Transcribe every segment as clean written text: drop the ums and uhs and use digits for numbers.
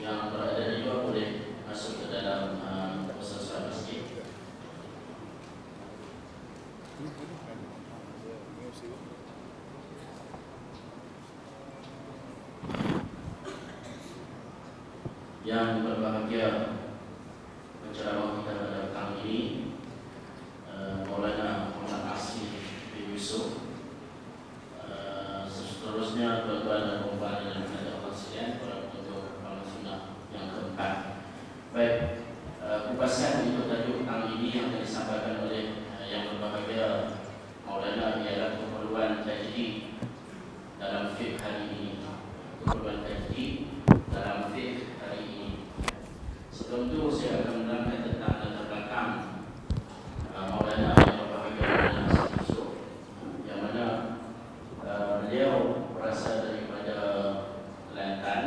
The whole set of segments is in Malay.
yang berada di luar boleh masuk ke dalam kawasan solat masjid. Yang berbahagia, penceramah kita pada petang ini Maulana Muhammad Asif bin Yusuf. Seterusnya tuan-tuan dan puan dan Allah sekalian, para untuk amal sunnah yang keempat. Baik, kupasan untuk tajuk petang ini yang disampaikan oleh yang berbahagia Maulana ialah keperluan tajdid dalam fiqh hari ini. Keperluan tajdid dalam fiqh hari ini. Sebelum itu saya akan menerangkan tentang latar belakang Maulana yang berbahagia Maulana Asif Yusuf, yang mana beliau berasal daripada Kelantan,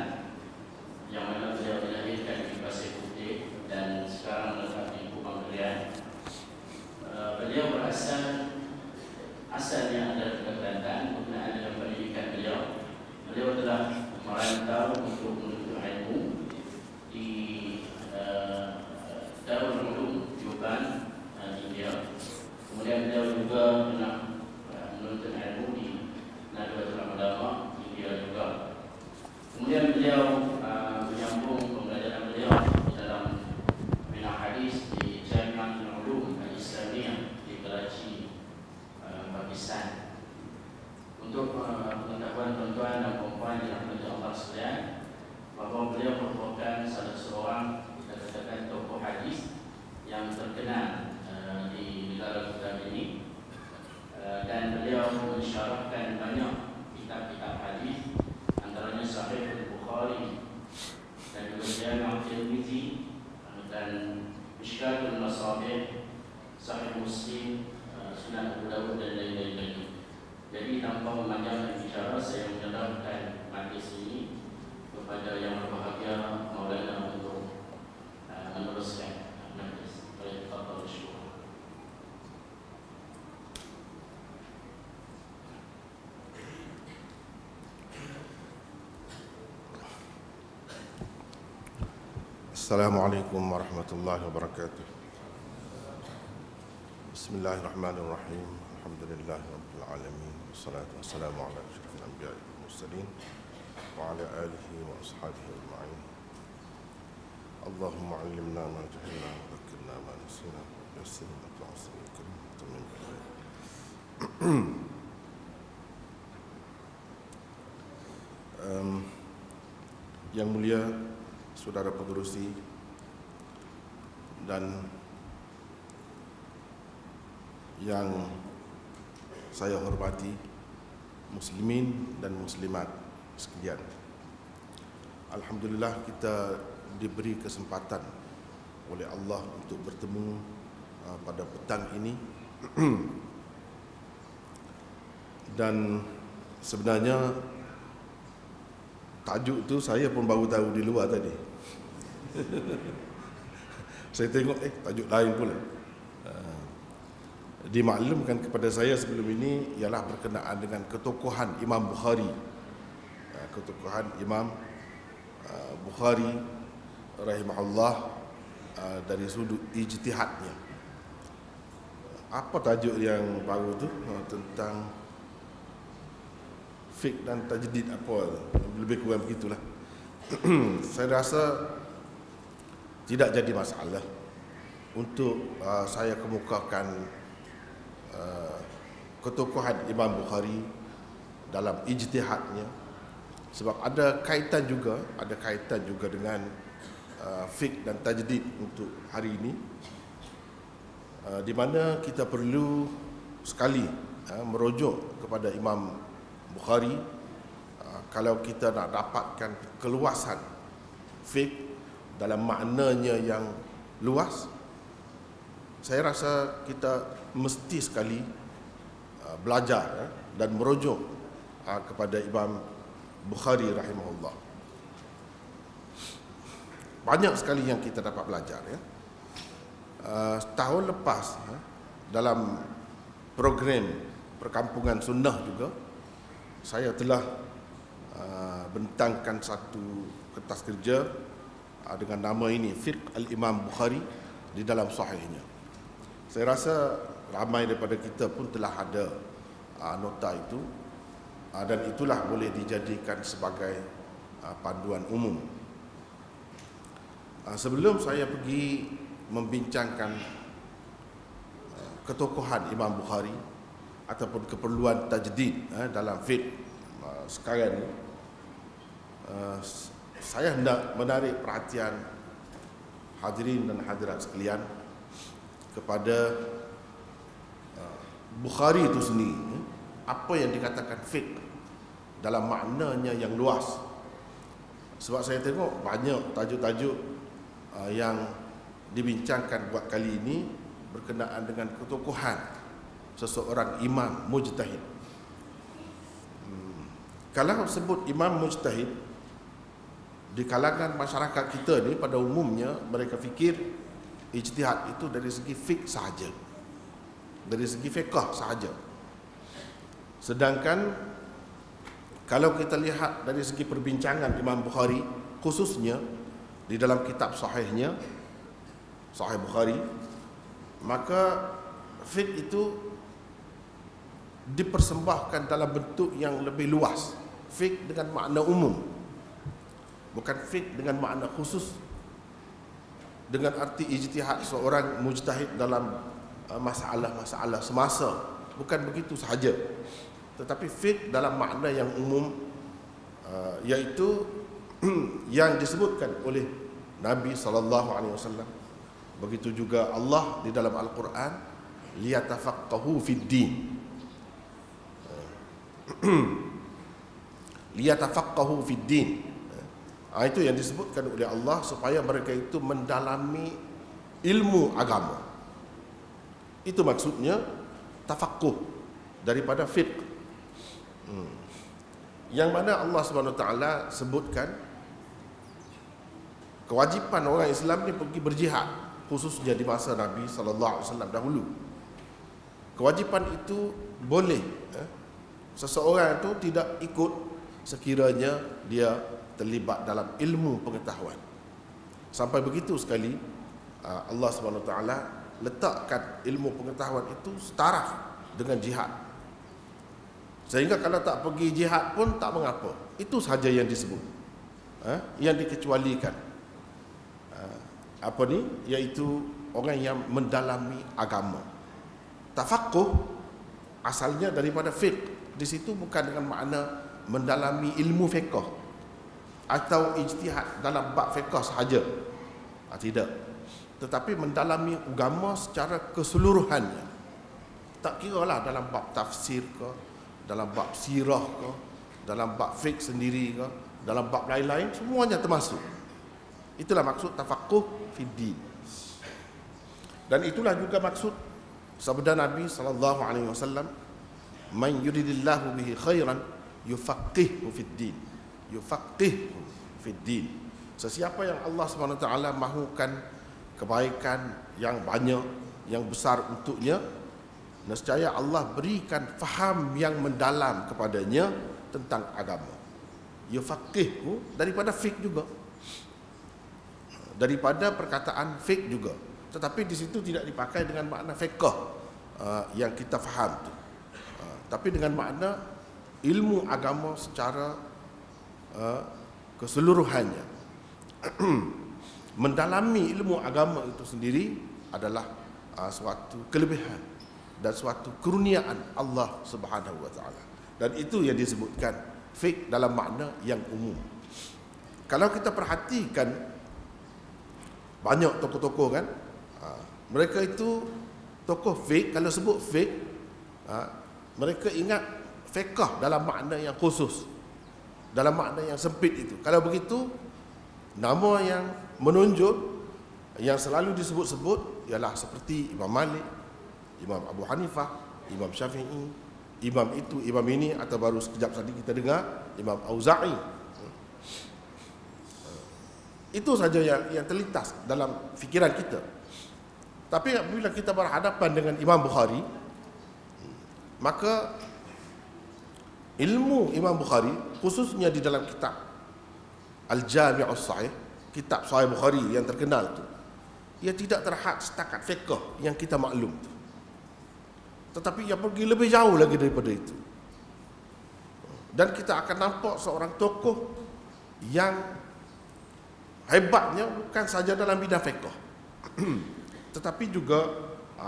yang mana beliau dilahirkan di Pasir Putih dan sekarang menetap di Kupang Kelian. Beliau asalnya adalah dari Kelantan. Berkenaan dengan pendidikan beliau telah merantau untuk menuntut ilmu di Darul Ulum Juban, India. Kemudian beliau juga pernah menuntut ilmu di Nahdlatul Ulama, India juga. Kemudian beliau menyambung pembelajaran beliau di dalam bina hadis di Jami'atul Ulum Al-Islamiyah di Karachi, Pakistan. Untuk pengetahuan tuan-tuan dan puan yang dirahmati Allah sekalian, bahawa beliau merupakan salah seorang, kita katakan, tokoh hadis yang terkenal di negara kita ini, dan beliau mensyarahkan banyak kitab-kitab hadis, antaranya Sahih Al-Bukhari dan juga Jami' Tirmizi dan Mishkatul Masabih, Sahih Muslim, Sunan Abu Dawud dan lain-lain lagi. Jadi tanpa memanjangkan bicara, saya menyerahkan majlis ini kepada yang berbahagia Maulana untuk meneruskan majlis. Baik, tafadhal syukur. Assalamualaikum warahmatullahi wabarakatuh. Bismillahirrahmanirrahim. Alhamdulillahirabbil alamin. Wassalatu wassalamu ala asyrafil anbiya'i wal mursalin wa ala alihi wa ashabihi ajma'in. Allahumma 'allimna ma jahilna wa dhakkirna ma nasina wa yassir lana ta'assirna tamim bil khair. Yang mulia saudara pengerusi dan yang saya hormati, muslimin dan muslimat sekalian. Alhamdulillah kita diberi kesempatan oleh Allah untuk bertemu pada petang ini. Dan sebenarnya tajuk tu saya pun baru tahu di luar tadi. Saya tengok tajuk lain pula. Dimaklumkan kepada saya sebelum ini ialah berkenaan dengan ketokohan Imam Bukhari. Ketokohan Imam Bukhari rahimahullah dari sudut ijtihadnya. Apa tajuk yang baru tu? Tentang fiqh dan tajdid apa? Lebih kurang begitulah. Saya rasa tidak jadi masalah untuk saya kemukakan ketokohan Imam Bukhari dalam ijtihadnya, sebab ada kaitan juga dengan fiqh dan tajdid untuk hari ini, di mana kita perlu sekali merujuk kepada Imam Bukhari kalau kita nak dapatkan keluasan fiqh dalam maknanya yang luas. Saya rasa kita mesti sekali belajar dan merujuk kepada Imam Bukhari rahimahullah. Banyak sekali yang kita dapat belajar ya. Tahun lepas dalam program Perkampungan Sunnah juga, saya telah bentangkan satu kertas kerja dengan nama ini, Fiqh Al-Imam Bukhari, di dalam sahihnya. Saya rasa ramai daripada kita pun telah ada nota itu, dan itulah boleh dijadikan sebagai panduan umum. Sebelum saya pergi membincangkan ketokohan Imam Bukhari ataupun keperluan tajdid dalam fiqh sekarang ini, saya hendak menarik perhatian hadirin dan hadirat sekalian kepada Bukhari itu sendiri. Apa yang dikatakan fiqh dalam maknanya yang luas. Sebab saya tengok banyak tajuk-tajuk yang dibincangkan buat kali ini berkenaan dengan ketokohan seseorang imam mujtahid. Kalau sebut imam mujtahid, di kalangan masyarakat kita ni pada umumnya mereka fikir ijtihad itu dari segi fiqh sahaja, dari segi fiqh sahaja. Sedangkan kalau kita lihat dari segi perbincangan Imam Bukhari, khususnya di dalam kitab sahihnya, Sahih Bukhari, maka fiqh itu dipersembahkan dalam bentuk yang lebih luas. Fiqh dengan makna umum, bukan fiqh dengan makna khusus, dengan arti ijtihad seorang mujtahid dalam masalah-masalah semasa. Bukan begitu sahaja, tetapi fiqh dalam makna yang umum, iaitu yang disebutkan oleh Nabi SAW. Begitu juga Allah di dalam Al-Quran, liyatafaqahu fid din. Liyatafaqahu fid din. Itu yang disebutkan oleh Allah, supaya mereka itu mendalami ilmu agama. Itu maksudnya tafaqquh daripada fiqh. Yang mana Allah SWT sebutkan kewajipan orang Islam ni pergi berjihad, khususnya di masa Nabi SAW dahulu. Kewajipan itu boleh seseorang itu tidak ikut sekiranya dia terlibat dalam ilmu pengetahuan. Sampai begitu sekali Allah SWT letakkan ilmu pengetahuan itu setara dengan jihad, sehingga kalau tak pergi jihad pun tak mengapa. Itu sahaja yang disebut, yang dikecualikan. Apa ni? Iaitu orang yang mendalami agama. Tafaqquh asalnya daripada fiqh. Di situ bukan dengan makna mendalami ilmu fiqh atau ijtihad dalam bab fiqh sahaja, tidak, tetapi mendalami agama secara keseluruhannya. Tak kira lah dalam bab tafsir ke, dalam bab sirah ke, dalam bab fiqh sendiri ke, dalam bab lain-lain, semuanya termasuk. Itulah maksud tafaqquh fid din. Dan itulah juga maksud sabda Nabi SAW, man yuridillahu bihi khairan yufaqqihhu fid din. Yufaqqihhu fid din. Sesiapa yang Allah SWT mahukan kebaikan yang banyak, yang besar untuknya, nescaya Allah berikan faham yang mendalam kepadanya tentang agama. Yufaqqihhu daripada fiqh juga, daripada perkataan fiqh juga, tetapi di situ tidak dipakai dengan makna fiqh yang kita faham tu, tapi dengan makna ilmu agama secara keseluruhannya. Mendalami ilmu agama itu sendiri adalah suatu kelebihan dan suatu kurniaan Allah Subhanahu wa taala. Dan itu yang disebutkan fiqh dalam makna yang umum. Kalau kita perhatikan banyak tokoh-tokoh kan, mereka itu tokoh fiqh. Kalau sebut fiqh, mereka ingat fiqh dalam makna yang khusus, dalam makna yang sempit itu. Kalau begitu, nama yang menunjuk yang selalu disebut-sebut ialah seperti Imam Malik, Imam Abu Hanifah, Imam Syafi'i, imam itu, imam ini, atau baru sekejap tadi kita dengar Imam Auza'i. Itu saja yang terlintas dalam fikiran kita. Tapi apabila kita berhadapan dengan Imam Bukhari, maka ilmu Imam Bukhari, khususnya di dalam kitab Al-Jami' As-Sahih, kitab Sahih Bukhari yang terkenal tu, ia tidak terhad setakat fiqh yang kita maklum tu. Tetapi ia pergi lebih jauh lagi daripada itu. Dan kita akan nampak seorang tokoh yang hebatnya bukan saja dalam bidang fiqh tetapi juga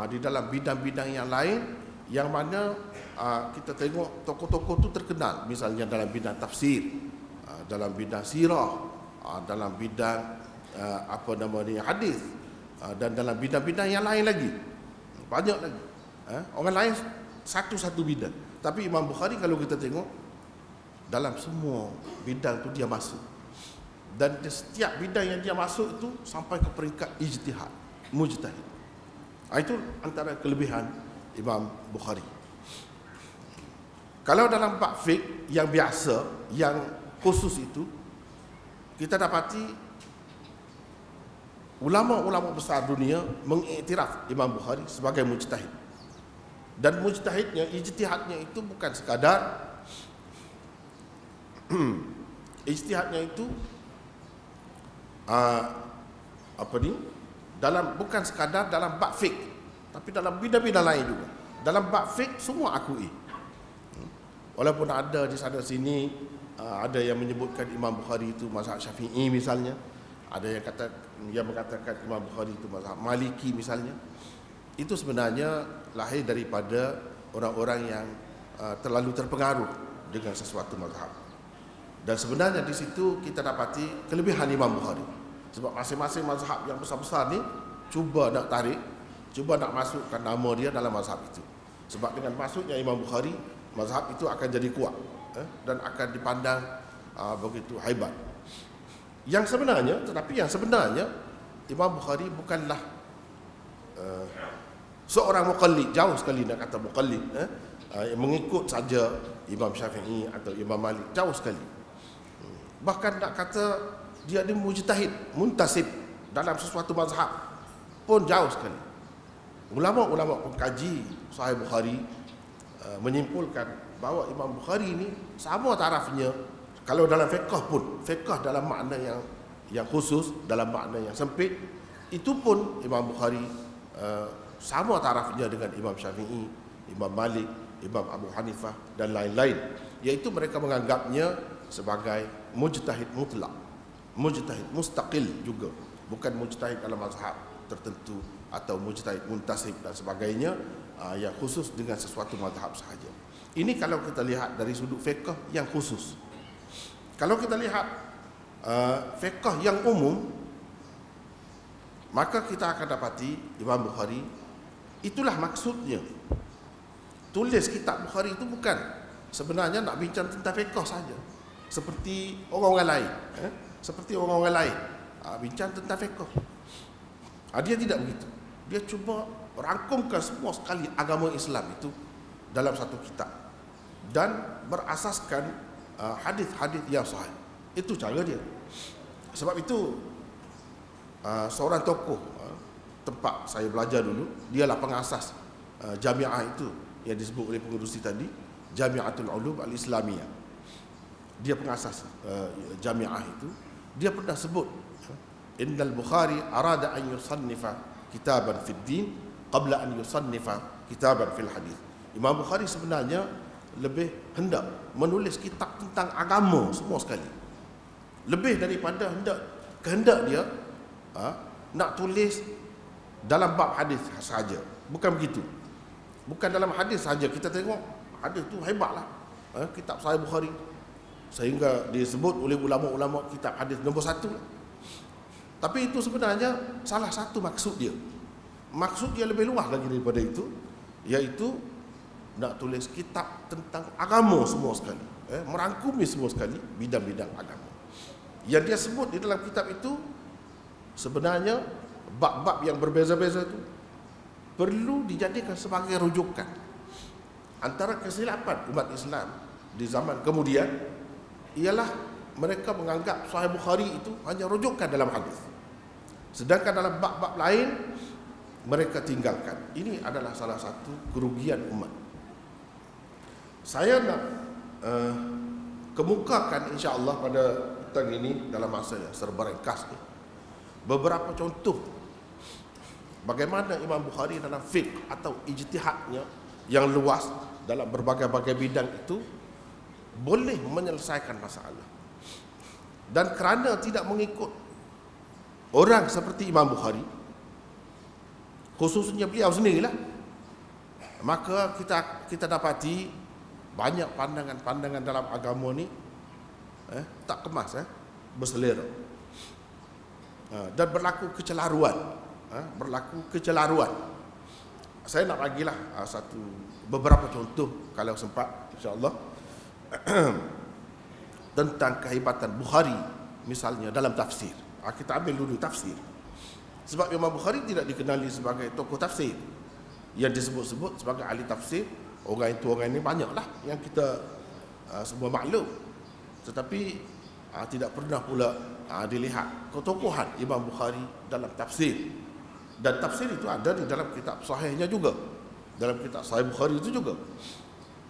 di dalam bidang-bidang yang lain, yang mana kita tengok tokoh-tokoh itu terkenal, misalnya dalam bidang tafsir, dalam bidang sirah, dalam bidang hadis, dan dalam bidang-bidang yang lain lagi, banyak lagi. Orang lain satu-satu bidang, tapi Imam Bukhari kalau kita tengok dalam semua bidang tu dia masuk, dan setiap bidang yang dia masuk itu sampai ke peringkat ijtihad, mujtahid. Itu antara kelebihan Imam Bukhari. Kalau dalam bab fiqh yang biasa, yang khusus itu, kita dapati ulama-ulama besar dunia mengiktiraf Imam Bukhari sebagai mujtahid. Dan mujtahidnya, ijtihadnya itu bukan sekadar ijtihadnya itu bukan sekadar dalam bab fiqh, tapi dalam bidang-bidang lain juga. Dalam bab fiqh semua akui. Walaupun ada di sana sini ada yang menyebutkan Imam Bukhari itu mazhab Syafi'i misalnya, ada yang mengatakan Imam Bukhari itu mazhab Maliki misalnya. Itu sebenarnya lahir daripada orang-orang yang terlalu terpengaruh dengan sesuatu mazhab. Dan sebenarnya di situ kita dapati kelebihan Imam Bukhari. Sebab masing-masing mazhab yang besar-besar ni cuba nak masukkan nama dia dalam mazhab itu. Sebab dengan masuknya Imam Bukhari, mazhab itu akan jadi kuat dan akan dipandang begitu hebat. Yang sebenarnya Imam Bukhari bukanlah seorang muqallid, jauh sekali nak kata muqallid, mengikut saja Imam Syafi'i atau Imam Malik, jauh sekali. Bahkan nak kata dia ni mujtahid, muntasib dalam sesuatu mazhab pun jauh sekali. Ulama-ulama pengkaji Sahih Bukhari menyimpulkan bahawa Imam Bukhari ini sama tarafnya, kalau dalam fiqh pun, fiqh dalam makna yang khusus, dalam makna yang sempit, itu pun Imam Bukhari sama tarafnya dengan Imam Syafi'i, Imam Malik, Imam Abu Hanifah dan lain-lain, iaitu mereka menganggapnya sebagai mujtahid mutlak, mujtahid mustaqil juga, bukan mujtahid dalam mazhab tertentu atau mujtahid muntasib dan sebagainya yang khusus dengan sesuatu mazhab sahaja. Ini kalau kita lihat dari sudut fiqh yang khusus. Kalau kita lihat fiqh yang umum, maka kita akan dapati Imam Bukhari, itulah maksudnya. Tulis kitab Bukhari itu bukan sebenarnya nak bincang tentang fiqh saja, seperti orang-orang lain, seperti orang-orang lain bincang tentang fiqh. Dia tidak begitu. Dia cuba rangkumkan semua sekali agama Islam itu dalam satu kitab dan berasaskan hadis-hadis yang sahih. Itu cara dia. Sebab itu seorang tokoh tempat saya belajar dulu, dialah pengasas jamiah itu yang disebut oleh pengerusi tadi, Jamiatul Ulum Al-Islamiyah. Dia pengasas jamiah itu. Dia pernah sebut, Innal Bukhari arada an yusannifa kitaban fid din qabla an yusannifa kitaban fil hadis. Imam Bukhari sebenarnya lebih hendak menulis kitab tentang agama semua sekali, lebih daripada kehendak dia nak tulis dalam bab hadis saja. Bukan begitu. Bukan dalam hadis saja. Kita tengok hadis tu hebatlah, kitab Sahih Bukhari, sehingga disebut oleh ulama-ulama kitab hadis nombor 1. Tapi itu sebenarnya salah satu maksud dia. Maksud dia lebih luas lagi daripada itu, iaitu nak tulis kitab tentang agama semua sekali, merangkumi semua sekali bidang-bidang agama. Yang dia sebut di dalam kitab itu sebenarnya bab-bab yang berbeza-beza itu perlu dijadikan sebagai rujukan. Antara kesilapan umat Islam di zaman kemudian ialah mereka menganggap Sahih Bukhari itu hanya rujukan dalam hadis, sedangkan dalam bab-bab lain mereka tinggalkan. Ini adalah salah satu kerugian umat. Saya nak kemukakan insya-Allah pada petang ini dalam masa yang serba ringkas ni, beberapa contoh bagaimana Imam Bukhari dalam fiqh atau ijtihadnya yang luas dalam berbagai-bagai bidang itu boleh menyelesaikan masalah. Dan kerana tidak mengikut orang seperti Imam Bukhari, khususnya beliau sendirilah, maka kita dapati banyak pandangan-pandangan dalam agama ni tak kemas, berselera, dan berlaku kecelaruan. Saya nak bagilah beberapa contoh kalau sempat, insya-Allah, tentang kehebatan Bukhari misalnya dalam tafsir. Kita ambil dulu tafsir. Sebab Imam Bukhari tidak dikenali sebagai tokoh tafsir. Yang disebut-sebut sebagai ahli tafsir, orang ini banyaklah yang kita semua maklum. Tetapi tidak pernah pula dilihat ketokohan Imam Bukhari dalam tafsir. Dan tafsir itu ada di dalam kitab sahihnya juga, dalam kitab Sahih Bukhari itu juga.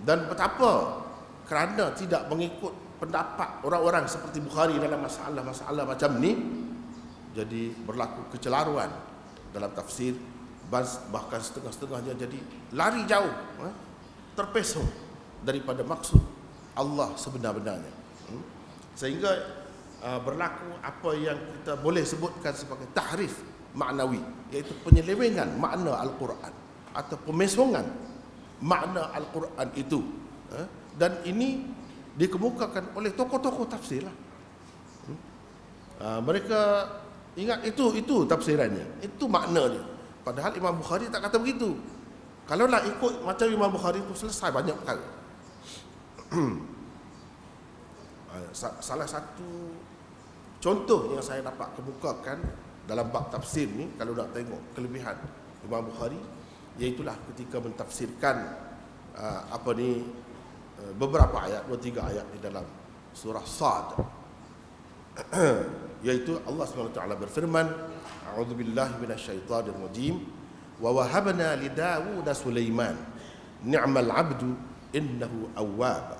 Dan betapa kerana tidak mengikut pendapat orang-orang seperti Bukhari dalam masalah-masalah macam ni, jadi berlaku kecelaruan dalam tafsir, bahkan setengah-setengahnya jadi lari jauh, terpesong daripada maksud Allah sebenar-benarnya, sehingga berlaku apa yang kita boleh sebutkan sebagai tahrif maknawi, iaitu penyelewengan makna Al-Quran atau pemesongan makna Al-Quran itu. Dan ini dikemukakan oleh tokoh-tokoh tafsir lah. Mereka ingat itu tafsirannya, itu maknanya. Padahal Imam Bukhari tak kata begitu. Kalaulah ikut macam Imam Bukhari itu, selesai banyak perkara. Salah satu contoh yang saya dapat kemukakan dalam bab tafsir ni, kalau nak tengok kelebihan Imam Bukhari, iaitulah ketika mentafsirkan beberapa ayat, 2-3 ayat di dalam surah Sad, yaitu Allah SWT berfirman, a'udzubillahi minasyaitonir rajim, wa wahabna li Dawud Sulaiman ni'mal 'abdu innahu awwab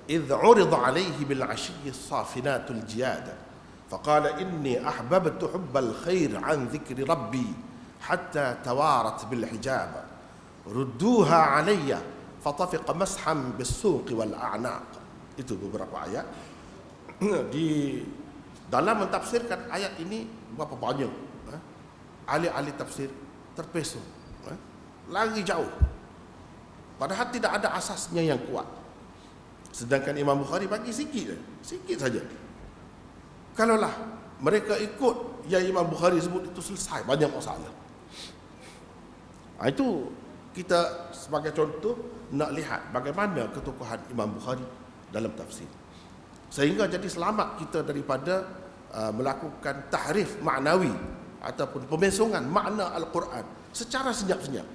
idh 'urida 'alaihi bil 'ashiyyi as-safinatul jiyad فقال إني أحببت حب الخير عن ذكر ربي حتى توارت بالحجاب ردوها علي فطفق مسحا بالسوق والأعناق. Itu beberapa ayat. Di dalam mentafsirkan ayat ini berapa banyak ahli-ahli tafsir terpesong, lari jauh, padahal tidak ada asasnya yang kuat. Sedangkan Imam Bukhari bagi sikit saja. Kalaulah mereka ikut yang Imam Bukhari sebut, itu selesai banyak masalah. Itu kita sebagai contoh nak lihat bagaimana ketokohan Imam Bukhari dalam tafsir, sehingga jadi selamat kita daripada melakukan tahrif maknawi ataupun pemesongan makna Al-Quran secara senyap-senyap.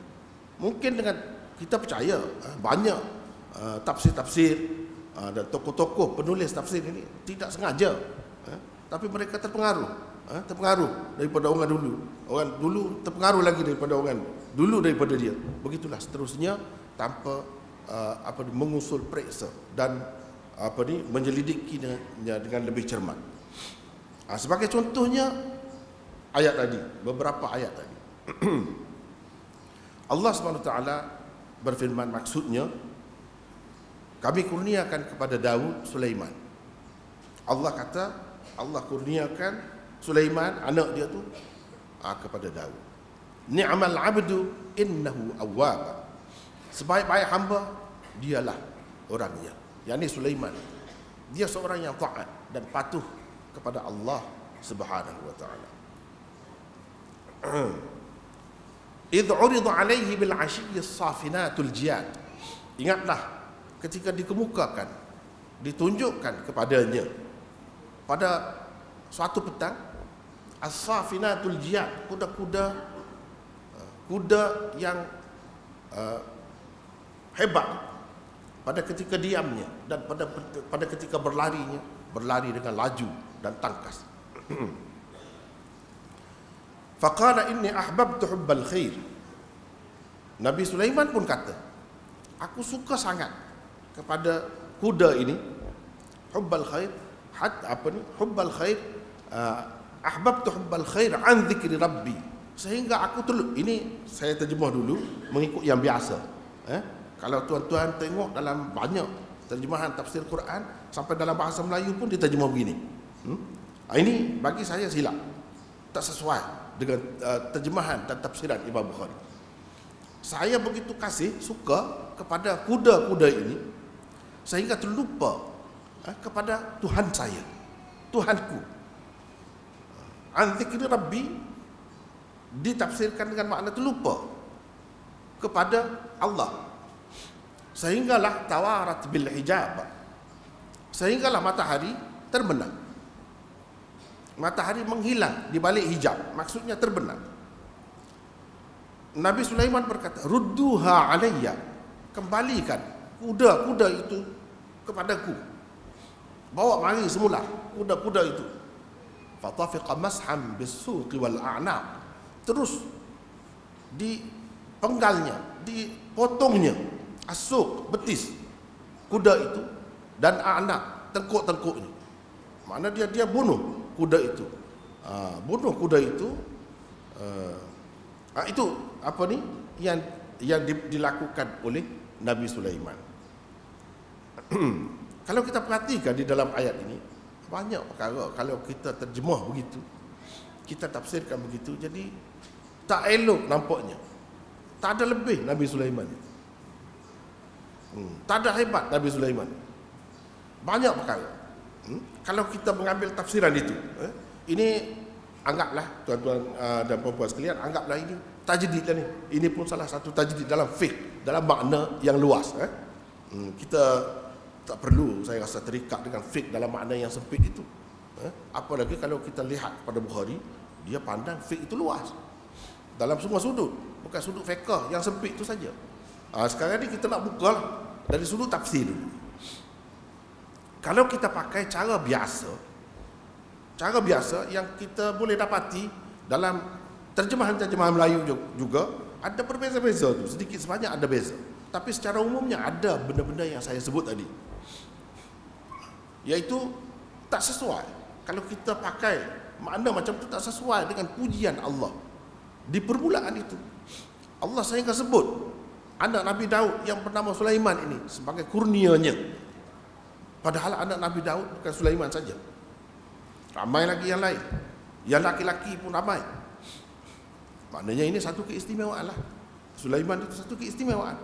Mungkin dengan kita percaya banyak tafsir-tafsir dan tokoh-tokoh penulis tafsir ini tidak sengaja, tapi mereka terpengaruh daripada orang dulu terpengaruh lagi daripada orang dulu daripada dia. Begitulah seterusnya, tanpa mengusul periksa dan menyelidikinya dengan lebih cermat. Sebagai contohnya ayat tadi, beberapa ayat tadi. Allah SWT berfirman, maksudnya kami kurniakan kepada Daud Sulaiman. Allah kata Allah kurniakan Sulaiman, anak dia tu, kepada Daud. Ni'mal 'abdu innahu awwab. Sebaik-baik hamba dialah orangnya, yakni Sulaiman. Dia seorang yang taat dan patuh kepada Allah Subhanahu wa taala. Idh 'urida 'alaihi bil 'ashiyyi as-safinatul jiyad. Ingatlah ketika dikemukakan, ditunjukkan kepadanya pada suatu petang, as-safinatul jiyad, kuda yang hebat pada ketika diamnya dan pada ketika berlari dengan laju dan tangkas. Faqala inni ahbabtu hubbal khair. Nabi Sulaiman pun kata, aku suka sangat kepada kuda ini, hubbal khair, hubbal khair, ahbabtu hubbal khair an dzikri rabbi. Sehingga aku ini saya terjemah dulu mengikut yang biasa. Kalau tuan-tuan tengok dalam banyak terjemahan tafsir Quran sampai dalam bahasa Melayu pun diterjemah begini. Ini bagi saya silap, tak sesuai dengan terjemahan dan tafsiran Imam Bukhari. Saya begitu suka kepada kuda-kuda ini sehingga terlupa kepada Tuhan saya, Tuhanku. An dzikri rabbi ditafsirkan dengan makna terlupa kepada Allah. Sehinggalah tawarat bil hijab, sehinggalah matahari terbenam. Matahari menghilang di balik hijab, maksudnya terbenam. Nabi Sulaiman berkata, rudduha alayya, kembalikan kuda-kuda itu kepadaku, bawa mari semula kuda-kuda itu. Fatafiqa masham bis-suqi wal a'naq, terus dipenggalnya, dipotongnya as-suq, betis kuda itu, dan a'naq, tengkuk-tengkuknya. Mana dia bunuh kuda itu. Bunuh kuda itu. Itu yang dilakukan oleh Nabi Sulaiman. Kalau kita perhatikan di dalam ayat ini, banyak perkara kalau kita terjemah begitu, kita tafsirkan begitu, jadi tak elok nampaknya. Tak ada lebih Nabi Sulaiman. Tak ada hebat Nabi Sulaiman. Banyak perkara. Kalau kita mengambil tafsiran itu, ini anggaplah tuan-tuan dan puan-puan sekalian, anggaplah ini tajdid lah ni. Ini pun salah satu tajdid dalam fiqh, dalam makna yang luas. Kita tak perlu, saya rasa, terikat dengan fiqh dalam makna yang sempit itu. Apalagi kalau kita lihat pada Bukhari, dia pandang fiqh itu luas, dalam semua sudut, bukan sudut fiqh yang sempit itu saja. Sekarang ni kita nak buka dari sudut tafsir dulu. Kalau kita pakai cara biasa yang kita boleh dapati dalam terjemahan-terjemahan Melayu juga, ada berbeza-beza tu, sedikit sebanyak ada beza. Tapi secara umumnya ada benda-benda yang saya sebut tadi, iaitu tak sesuai. Kalau kita pakai makna macam tu, tak sesuai dengan pujian Allah di permulaan itu. Allah sehingga sebut anak Nabi Daud yang bernama Sulaiman ini sebagai kurnianya. Padahal anak Nabi Daud bukan Sulaiman saja, ramai lagi yang lain, yang laki-laki pun ramai. Maknanya ini satu keistimewaan lah. Sulaiman itu satu keistimewaan.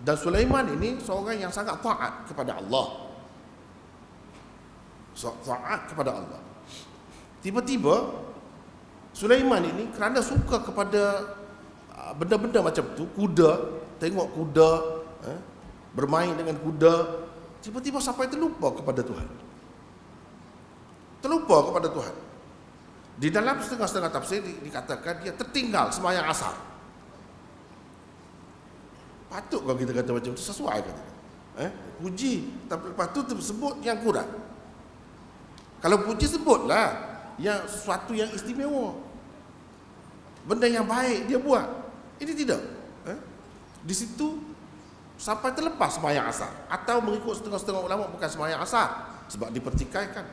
Dan Sulaiman ini seorang yang sangat taat kepada Allah. Taat kepada Allah. Tiba-tiba Sulaiman ini kerana suka kepada benda-benda macam tu, kuda, tengok kuda, bermain dengan kuda, tiba-tiba sampai terlupa kepada Tuhan. Terlupa kepada Tuhan. Di dalam setengah-setengah tafsir dikatakan dia tertinggal sembahyang asar. Patut kalau kita kata macam itu, sesuai kata. Puji, tapi lepas tu sebut yang kurang. Kalau puji, sebutlah yang sesuatu yang istimewa, benda yang baik dia buat. Ini tidak. Di situ sampai terlepas sembahyang asar, atau mengikut setengah-setengah ulama bukan sembahyang asar sebab dipertikaikan.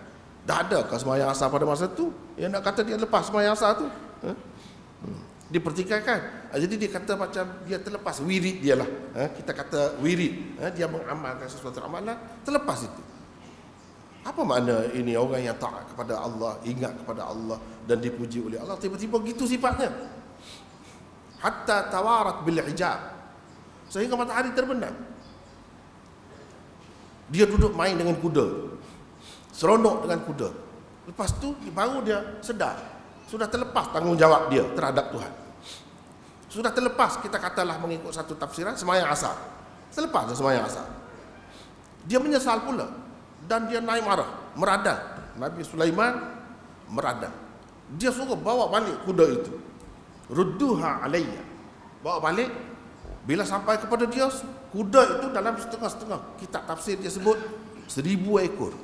Dah ada ke sembahyang asar pada masa tu? Yang nak kata dia lepas sembahyang asar tu, dipertikaikan. Jadi dia kata macam dia terlepas wirid dia lah. Kita kata wirid, dia mengamalkan sesuatu amalan, terlepas itu. Apa makna ini? Orang yang taat kepada Allah, ingat kepada Allah dan dipuji oleh Allah, tiba-tiba gitu sifatnya. Hatta tawarat bil hijab, sehingga matahari terbenam. Dia duduk main dengan kuda, seronok dengan kuda. Lepas tu baru dia sedar, sudah terlepas tanggungjawab dia terhadap Tuhan. Sudah terlepas, kita katalah mengikut satu tafsiran, sembahyang asar. Selepas dia sembahyang asar, dia menyesal pula, dan dia naik marah, meradang. Nabi Sulaiman meradang. Dia suruh bawa balik kuda itu. Rudduha alayya, bawa balik. Bila sampai kepada dia, kuda itu dalam setengah-setengah kitab tafsir dia sebut 1000 ekor.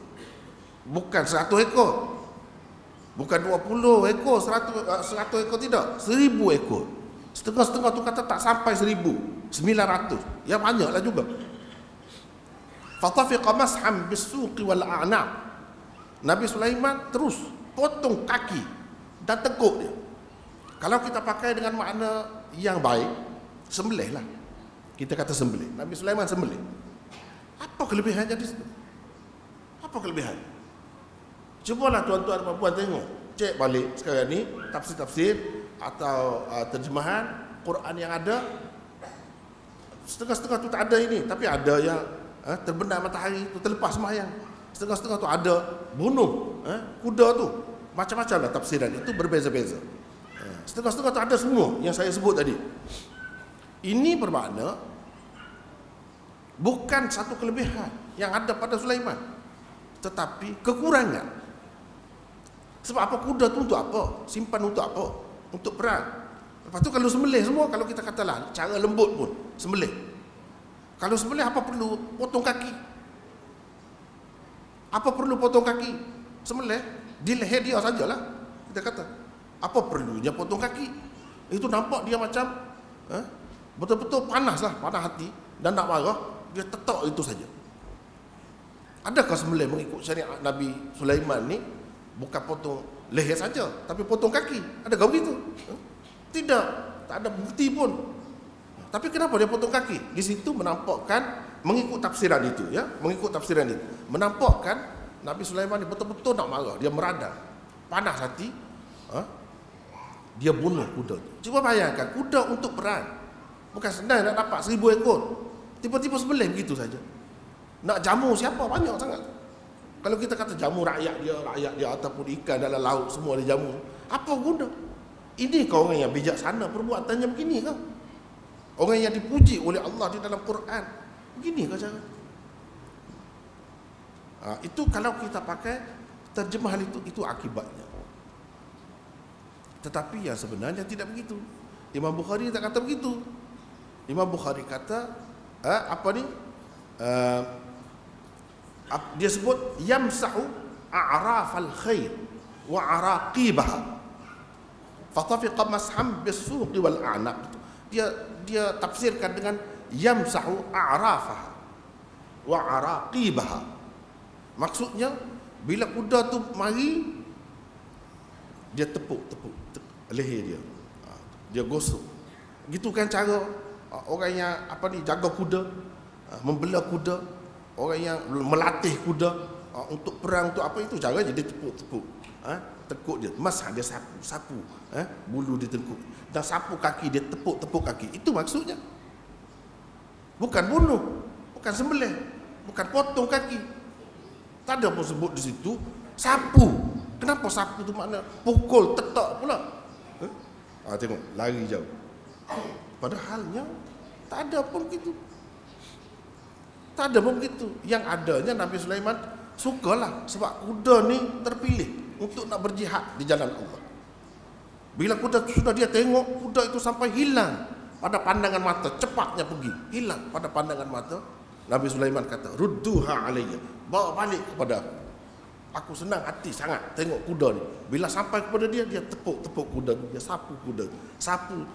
Bukan 100 ekor. Bukan 20 ekor, 100 ekor, tidak. 1000 ekor. Setengah-setengah tu kata tak sampai 1000, 900. Ya banyaklah juga. Fatafiqa masham bis-suqi wal a'naq. Nabi Sulaiman terus potong kaki dan tekuk dia. Kalau kita pakai dengan makna yang baik, sembelih lah. Kita kata sembelih. Nabi Sulaiman sembelih. Apa kelebihannya di situ? Apa kelebihan? Cubalah tuan-tuan dan puan tengok, cek balik sekarang ni tafsir-tafsir atau terjemahan Quran yang ada. Setengah-setengah tu tak ada ini, tapi ada yang terbenam matahari tu terlepas sembahyang. Setengah-setengah tu ada bunuh kuda tu. Macam-macam lah tafsiran itu berbeza-beza. Setengah-setengah tu ada semua yang saya sebut tadi. Ini bermakna bukan satu kelebihan yang ada pada Sulaiman, tetapi kekurangan. Sebab apa? Kuda tu untuk apa? Simpan untuk apa? Untuk perang. Lepas tu kalau sembelih semua, kalau kita katalah cara lembut pun sembelih. Kalau sembelih apa perlu potong kaki? Apa perlu potong kaki? Sembelih di leher dia sajalah. Kita kata, apa perlunya potong kaki? Itu nampak dia macam betul-betul panas lah, panas hati dan nak marah, dia tetak itu saja. Adakah sembelih mengikut syariat Nabi Sulaiman ni bukan potong leher saja, tapi potong kaki? Adakah begitu? Tidak, tak ada bukti pun. Tapi kenapa dia potong kaki? Di situ menampakkan mengikut tafsiran itu, ya, mengikut tafsiran itu, menampakkan Nabi Sulaiman ni betul-betul nak marah, dia merada, panas hati, dia bunuh kuda. Cuba bayangkan, kuda untuk perang, bukan senang nak dapat 1000 ekor, tiba-tiba sembelih begitu saja. Nak jamu siapa? Banyak sangat. Kalau kita kata jamu rakyat dia ataupun ikan dalam laut semua dia jamu, apa guna? Ini kau orang yang bijaksana perbuatannya begini kau? Orang yang dipuji oleh Allah di dalam Quran, begini kau cara? Itu kalau kita pakai terjemahan itu akibatnya. Tetapi yang sebenarnya tidak begitu. Imam Bukhari tak kata begitu. Imam Bukhari kata dia sebut yamsahu a'rafal khair wa araqibaha fatafiqa masham bis-suq wal a'naq. Dia tafsirkan dengan yamsahu a'rafaha wa araqibaha. Maksudnya bila kuda tu mari, dia tepuk leher dia. Dia gosok. Gitu kan cara orang yang jaga kuda, membela kuda, orang yang melatih kuda untuk perang, untuk apa itu caranya dia tepuk. Tekuk dia, masah dia sapu, bulu dia tekuk, dan sapu kaki dia tepuk kaki. Itu maksudnya. Bukan bunuh, bukan sembelih, bukan potong kaki. Tak ada pun sebut di situ sapu. Kenapa sapu tu makna pukul, tetak pula? Tengok, lari jauh. Padahalnya tak ada pun begitu. Tak ada pun begitu. Yang adanya Nabi Sulaiman sukalah sebab kuda ni terpilih untuk nak berjihad di jalan Allah. Bila kuda sudah dia tengok, kuda itu sampai hilang pada pandangan mata, cepatnya pergi, hilang pada pandangan mata. Nabi Sulaiman kata, "Rudduha alayya." Bawa balik kepada aku. Aku senang hati sangat tengok kuda ni. Bila sampai kepada dia, dia tepuk kuda, dia sapu kuda, sapu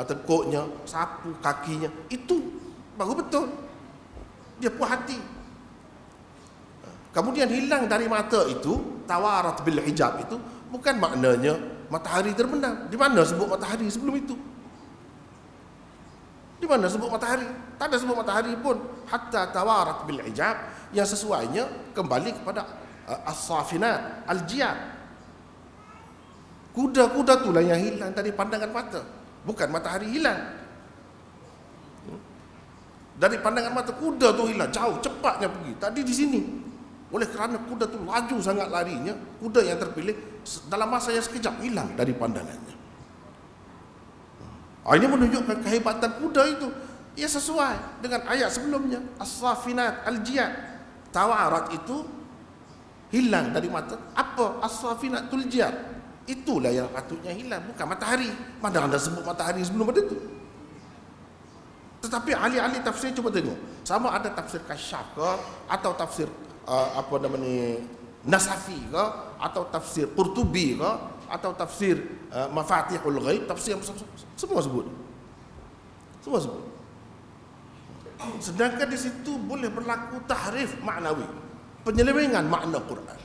tekuknya, sapu kakinya. Itu baru betul. Dia puas hati. Kemudian hilang dari mata itu, tawarat bil hijab itu bukan maknanya matahari terbenam. Di mana sebut matahari sebelum itu? Di mana sebut matahari? Tak ada sebut matahari pun. Hatta tawarat bil hijab, yang sesuainya kembali kepada as-safinat, al-jiyad. Kuda-kuda itulah yang hilang dari pandangan mata, bukan matahari hilang. Dari pandangan mata kuda tu hilang, jauh cepatnya pergi. Tadi di sini. Oleh kerana kuda tu laju sangat larinya, kuda yang terpilih dalam masa yang sekejap hilang dari pandangannya. Ini menunjukkan kehebatan kuda itu. Ia sesuai dengan ayat sebelumnya, as-safinat al-jiyad. Tawarat itu hilang dari mata. Apa as-safinatul jiyad? Itulah yang patutnya hilang, bukan matahari. Mana anda sebut matahari sebelum ada itu? Tetapi ahli-ahli tafsir cuba tengok, sama ada tafsir Kasyaf ke, atau tafsir Nasafi ke, atau tafsir Qurtubi ke, atau tafsir Mafatihul Ghaib, tafsir semua sebut. Semua sebut. Sedangkan di situ boleh berlaku tahrif maknawi. penyelewengan makna Quran.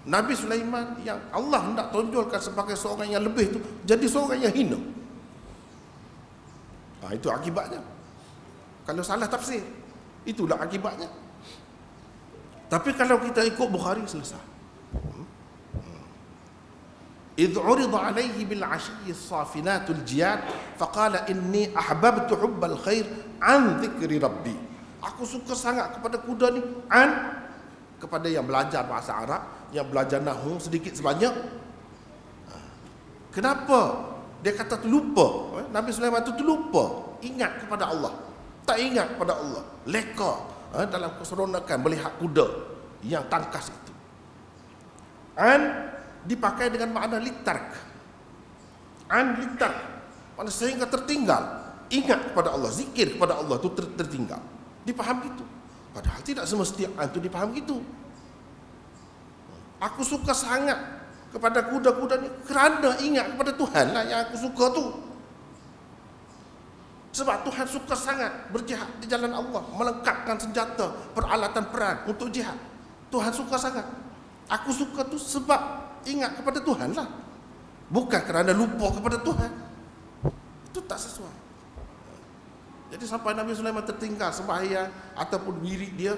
Nabi Sulaiman yang Allah hendak tonjolkan sebagai seorang yang lebih tu, jadi seorang yang hina. Itu akibatnya. Kalau salah tafsir, itulah akibatnya. Tapi kalau kita ikut Bukhari, selesai. إذ عرض عليه بالعشي الصافنات الجياد فقال إني أحببت حب الخير عن ذكر ربي. Aku suka sangat kepada kuda ni, kepada yang belajar bahasa Arab, yang belajar nahwu sedikit sebanyak. Kenapa dia kata terlupa? Nabi Sulaiman itu terlupa, ingat kepada Allah, tak ingat kepada Allah, leka dalam keseronokan melihat kuda yang tangkas itu. Dipakai dengan makna litark. Litark, makna sehingga tertinggal, ingat kepada Allah, zikir kepada Allah itu tertinggal. Dipaham gitu. Padahal tidak semestinya itu dipaham gitu. Aku suka sangat kepada kuda-kuda ni kerana ingat kepada Tuhan lah yang aku suka tu. Sebab Tuhan suka sangat berjihad di jalan Allah, melengkapkan senjata, peralatan perang untuk jihad. Tuhan suka sangat. Aku suka tu sebab ingat kepada Tuhan lah, bukan kerana lupa kepada Tuhan. Itu tak sesuai. Jadi sampai Nabi Sulaiman tertinggal sembahyang ataupun wirid dia,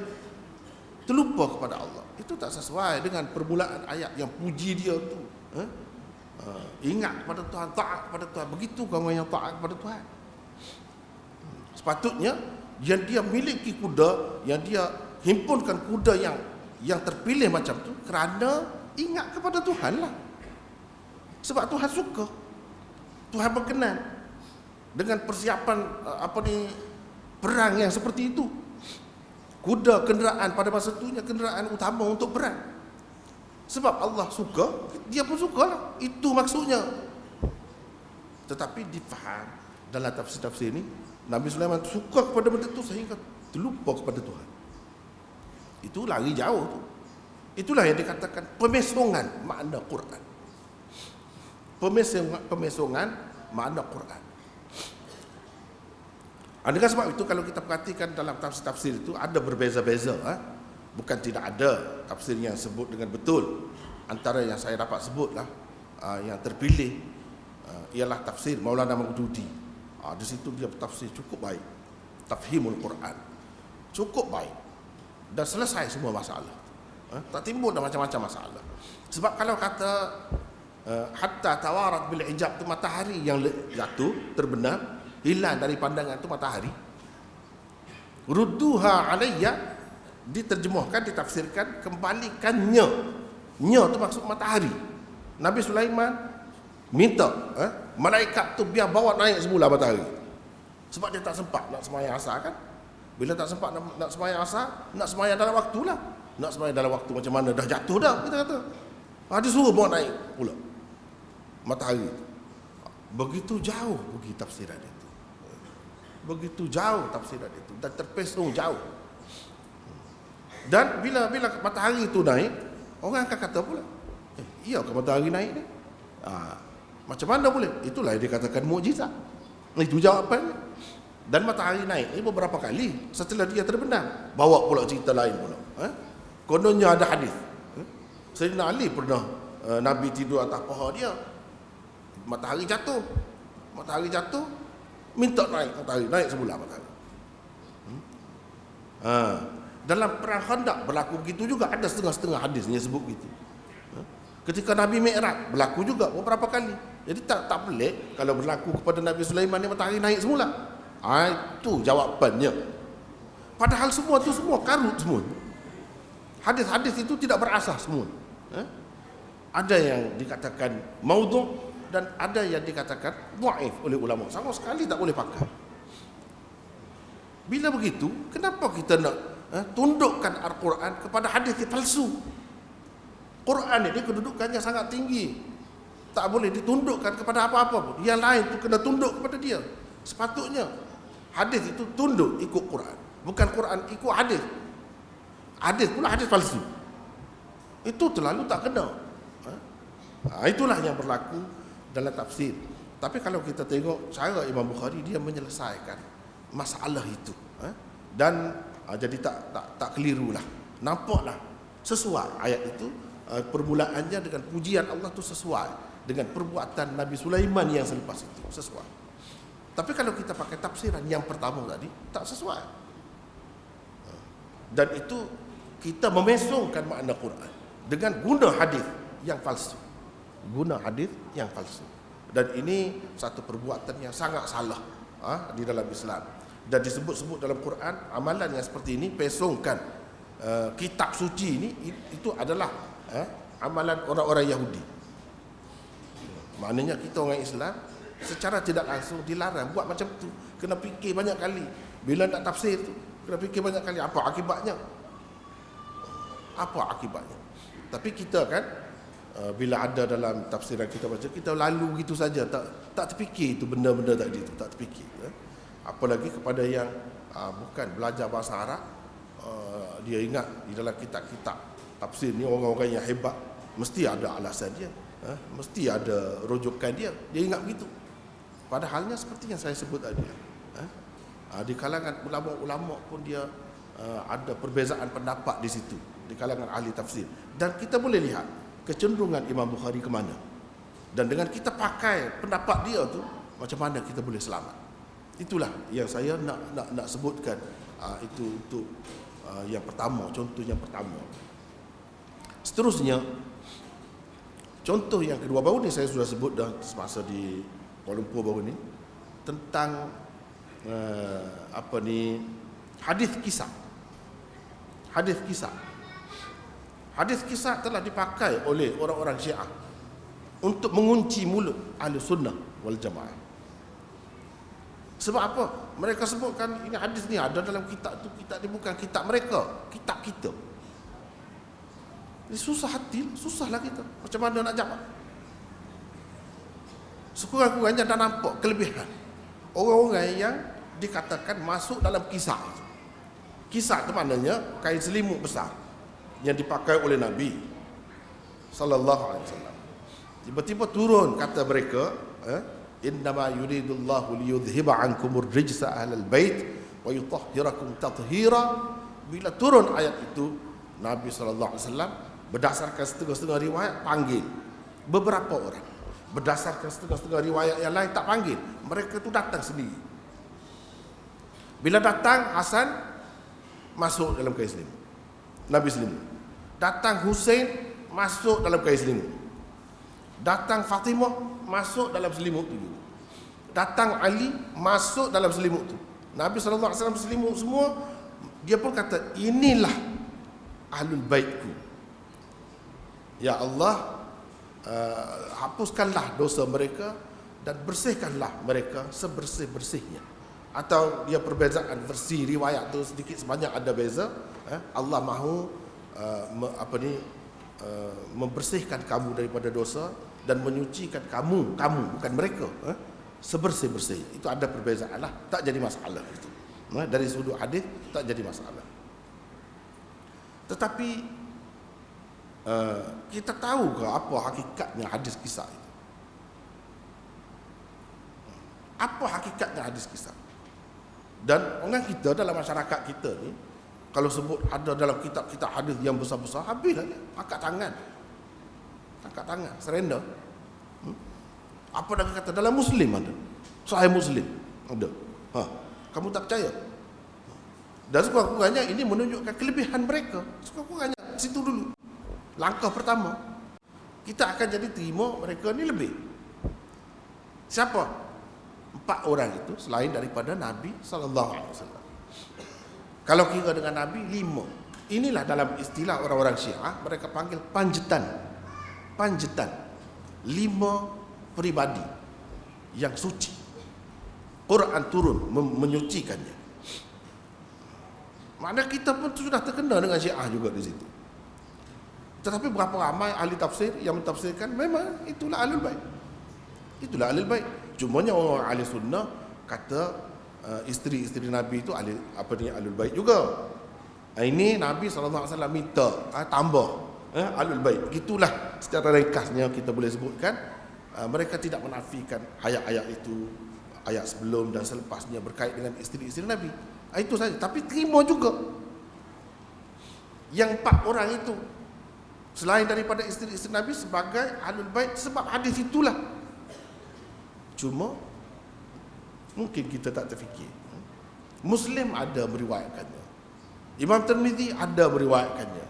terlupa kepada Allah, itu tak sesuai dengan permulaan ayat yang puji dia tu. Ingat kepada Tuhan, taat kepada Tuhan. Begitu kamu yang taat kepada Tuhan. Sepatutnya yang dia miliki kuda, yang dia himpunkan kuda yang terpilih macam tu kerana ingat kepada Tuhan lah. Sebab Tuhan suka, Tuhan berkenan dengan persiapan perang yang seperti itu. Kuda kenderaan pada masa itu kenderaan utama untuk perang. Sebab Allah suka, dia pun suka lah. Itu maksudnya. Tetapi difaham dalam tafsir-tafsir ini, Nabi Sulaiman suka kepada benda itu sehingga terlupa kepada Tuhan. Itu lari jauh tu. Itulah yang dikatakan pemesongan makna Quran. Pemesongan makna Quran. Dengan sebab itu kalau kita perhatikan dalam tafsir-tafsir itu ada berbeza-beza. Bukan tidak ada tafsir yang sebut dengan betul. Antara yang saya dapat sebutlah, yang terpilih ialah tafsir Maulana Maududi. Di situ dia tafsir cukup baik. Tafhimul Quran. Cukup baik. Dan selesai semua masalah. Tak timbul dah macam-macam masalah. Sebab kalau kata hatta tawarat bil hijab tu, matahari yang jatuh terbenam, hilang dari pandangan tu matahari. Rudduha alayya, diterjemahkan, ditafsirkan, kembalikannya. Nya tu maksud matahari. Nabi Sulaiman minta malaikat tu biar bawa naik semula matahari. Sebab dia tak sempat nak sembahyang asar kan. Bila tak sempat nak sembahyang asar, nak sembahyang dalam waktu lah. Nak sembahyang dalam waktu macam mana, dah jatuh dah kita kata. Dia suruh bawa naik pula matahari. Begitu jauh pergi tafsiran itu. Begitu jauh tafsiran itu dan terpesong jauh. Dan bila matahari itu naik, orang akan kata pula, iya ke matahari naik ni? Macam mana boleh? Itulah yang dikatakan mukjizat. Itu jawapannya. Dan matahari naik ini beberapa kali setelah dia terbenam. Bawa pula cerita lain pula. Kononnya ada hadis. Sayyidina Ali pernah Nabi tidur atas paha dia. Matahari jatuh, minta naik matahari, naik semula matahari. Dalam perang Khandaq berlaku begitu juga, ada setengah-setengah hadis yang sebut begitu. Ketika Nabi Mi'raj berlaku juga beberapa kali. Jadi tak pelik kalau berlaku kepada Nabi Sulaiman ni matahari naik semula. Itu jawapannya. Padahal semua tu semua karut semua. Hadis-hadis itu tidak berasas semua. Ada yang dikatakan maudhu' dan ada yang dikatakan dhaif oleh ulama. Sama sekali tak boleh pakai. Bila begitu, kenapa kita nak tundukkan Al-Quran kepada hadis yang palsu? Quran ini kedudukannya sangat tinggi. Tak boleh ditundukkan kepada apa-apa pun. Yang lain tu kena tunduk kepada dia. Sepatutnya hadis itu tunduk ikut Quran, bukan Quran ikut hadis. Hadis pula hadis palsu. Itu terlalu tak kena. Itulah yang berlaku dalam tafsir. Tapi kalau kita tengok cara Imam Bukhari, dia menyelesaikan masalah itu. Dan jadi tak kelirulah. Nampaklah sesuai ayat itu. Permulaannya dengan pujian Allah tu sesuai dengan perbuatan Nabi Sulaiman yang selepas itu, sesuai. Tapi kalau kita pakai tafsiran yang pertama tadi, tak sesuai. Dan itu kita memesongkan makna Quran dengan guna hadis yang palsu. Guna hadis yang palsu. Dan ini satu perbuatan yang sangat salah di dalam Islam. Dan disebut-sebut dalam Quran, amalan yang seperti ini, pesongkan kitab suci ini, itu adalah amalan orang-orang Yahudi. Maknanya kita orang Islam secara tidak langsung dilarang buat macam tu. Kena fikir banyak kali. Bila nak tafsir tu, kena fikir banyak kali apa akibatnya. Apa akibatnya. Tapi kita kan bila ada dalam tafsiran kita baca, kita lalu gitu saja, tak terfikir itu benda-benda tadi tu, tak terfikir. Apalagi kepada yang bukan belajar bahasa Arab, dia ingat di dalam kitab-kitab tafsir ni orang-orang yang hebat mesti ada alasan dia, mesti ada rujukan dia ingat begitu. Padahalnya seperti yang saya sebut tadi, di kalangan ulama-ulama pun dia ada perbezaan pendapat di situ, di kalangan ahli tafsir. Dan kita boleh lihat kecenderungan Imam Bukhari ke mana, dan dengan kita pakai pendapat dia tu, macam mana kita boleh selamat. Itulah yang saya nak sebutkan. Itu untuk yang pertama, contoh yang pertama. Seterusnya, contoh yang kedua, baru ni saya sudah sebut dah semasa di Kuala Lumpur baru ni, tentang hadis kisah. Hadis kisah. Hadis kisah telah dipakai oleh orang-orang Syiah untuk mengunci mulut ahli sunnah wal jamaah. Sebab apa? Mereka sebutkan ini hadis ni ada dalam kitab tu, kitab ni bukan kitab mereka, kitab kita. Ini susah hati, susahlah kita. Macam mana nak jawab? Sekurang-kurangnya dah nampak kelebihan orang-orang yang dikatakan masuk dalam kisah itu. Kisah itu maknanya kain selimut besar yang dipakai oleh Nabi sallallahu alaihi wasallam. Tiba-tiba turun kata mereka, innama yuridullahu liyudhhiba ankumur rijsa ahlal bait wa yutahhirakum tathira. Bila turun ayat itu, Nabi sallallahu alaihi wasallam berdasarkan setengah-setengah riwayat panggil beberapa orang. Berdasarkan setengah-setengah riwayat yang lain tak panggil. Mereka tu datang sendiri. Bila datang, Hasan masuk dalam kain selimut, Nabi selimut. Datang Husain masuk dalam kain selimut. Datang Fatimah masuk dalam selimut tu juga. Datang Ali masuk dalam selimut tu. Nabi sallallahu alaihi wasallam selimut semua. Dia pun kata, inilah ahlul baitku. Ya Allah, hapuskanlah dosa mereka dan bersihkanlah mereka sebersih-bersihnya. Atau dia perbezaan versi riwayat tu sedikit sebanyak ada beza. Allah mahu membersihkan kamu daripada dosa dan menyucikan kamu bukan mereka, sebersih-bersih. Itu ada perbezaan lah, tak jadi masalah itu. Dari sudut hadis tak jadi masalah. Tetapi kita tahu ke apa hakikatnya hadis kisah itu? Apa hakikatnya hadis kisah? Dan orang kita dalam masyarakat kita ni, kalau sebut ada dalam kitab-kitab hadis yang besar-besar, habislah dia, angkat tangan, surrender. Apa dah kata dalam Muslim ada, Sahih Muslim ada. Kamu tak percaya? Dan sekurang-kurangnya ini menunjukkan kelebihan mereka. Sekurang-kurangnya situ dulu. Langkah pertama, kita akan jadi terima mereka ni lebih. Siapa? 4 orang itu selain daripada Nabi sallallahu alaihi wasallam. Kalau kira dengan Nabi 5. Inilah dalam istilah orang-orang Syiah mereka panggil panjatan. 5 peribadi yang suci. Quran turun menyucikannya. Makna kita pun sudah terkena dengan Syiah juga di situ. Tetapi berapa ramai ahli tafsir yang mentafsirkan memang itulah ahlul bait. Itulah ahlul bait. Cumanya orang ahli sunnah kata isteri-isteri Nabi itu ahlul bait juga. Ini Nabi SAW minta tambah ahlul bait. Gitulah secara ringkasnya kita boleh sebutkan. Mereka tidak menafikan ayat-ayat itu, ayat sebelum dan selepasnya berkait dengan isteri-isteri Nabi. Itu saja. Tapi terima juga yang 4 orang itu selain daripada isteri-isteri Nabi sebagai ahlul bait sebab hadis itulah. Cuma mungkin kita tak terfikir. Muslim ada meriwayatkannya, Imam Tirmizi ada meriwayatkannya,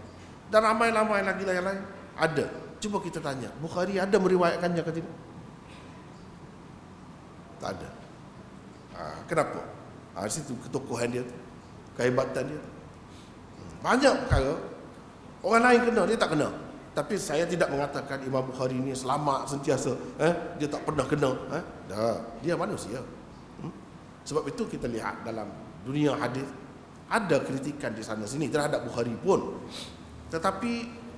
dan ramai-ramai lagi yang lain ada. Cuba kita tanya, Bukhari ada meriwayatkannya ke tidak? Tak ada. Kenapa? Di situ ketokohan dia tu, kehebatan dia tu. Banyak perkara orang lain kena, dia tak kena. Tapi saya tidak mengatakan Imam Bukhari ni selamat sentiasa, dia tak pernah kena. Dah, dia manusia. Sebab itu kita lihat dalam dunia hadis ada kritikan di sana sini terhadap Bukhari pun. Tetapi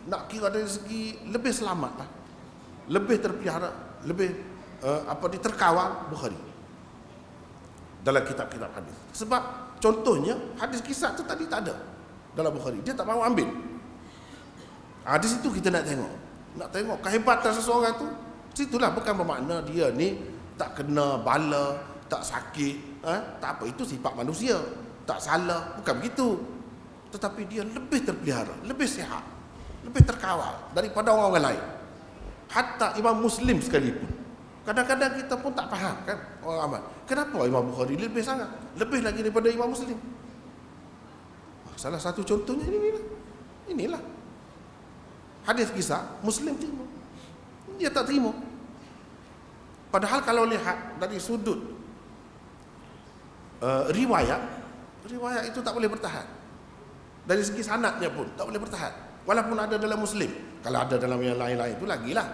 nak kira dari segi lebih selamat lah, lebih terpelihara, lebih terkawal Bukhari dalam kitab-kitab hadis. Sebab contohnya hadis kisah tu tadi tak ada dalam Bukhari, dia tak mahu ambil. Di situ kita nak tengok kehebatan seseorang tu. Situlah, bukan bermakna dia ni tak kena bala, tak sakit, tak apa, itu sifat manusia, tak salah, bukan begitu. Tetapi dia lebih terpelihara, lebih sihat, lebih terkawal daripada orang lain. Hatta Imam Muslim sekalipun, kadang-kadang kita pun tak faham kan, orang ramai, kenapa Imam Bukhari lebih sangat, lebih lagi daripada Imam Muslim. Salah satu contohnya inilah hadis kisah Muslim terima, dia tak terima. Padahal kalau lihat dari sudut riwayat itu tak boleh bertahan. Dari segi sanadnya pun tak boleh bertahan, walaupun ada dalam Muslim. Kalau ada dalam yang lain-lain itu lagilah.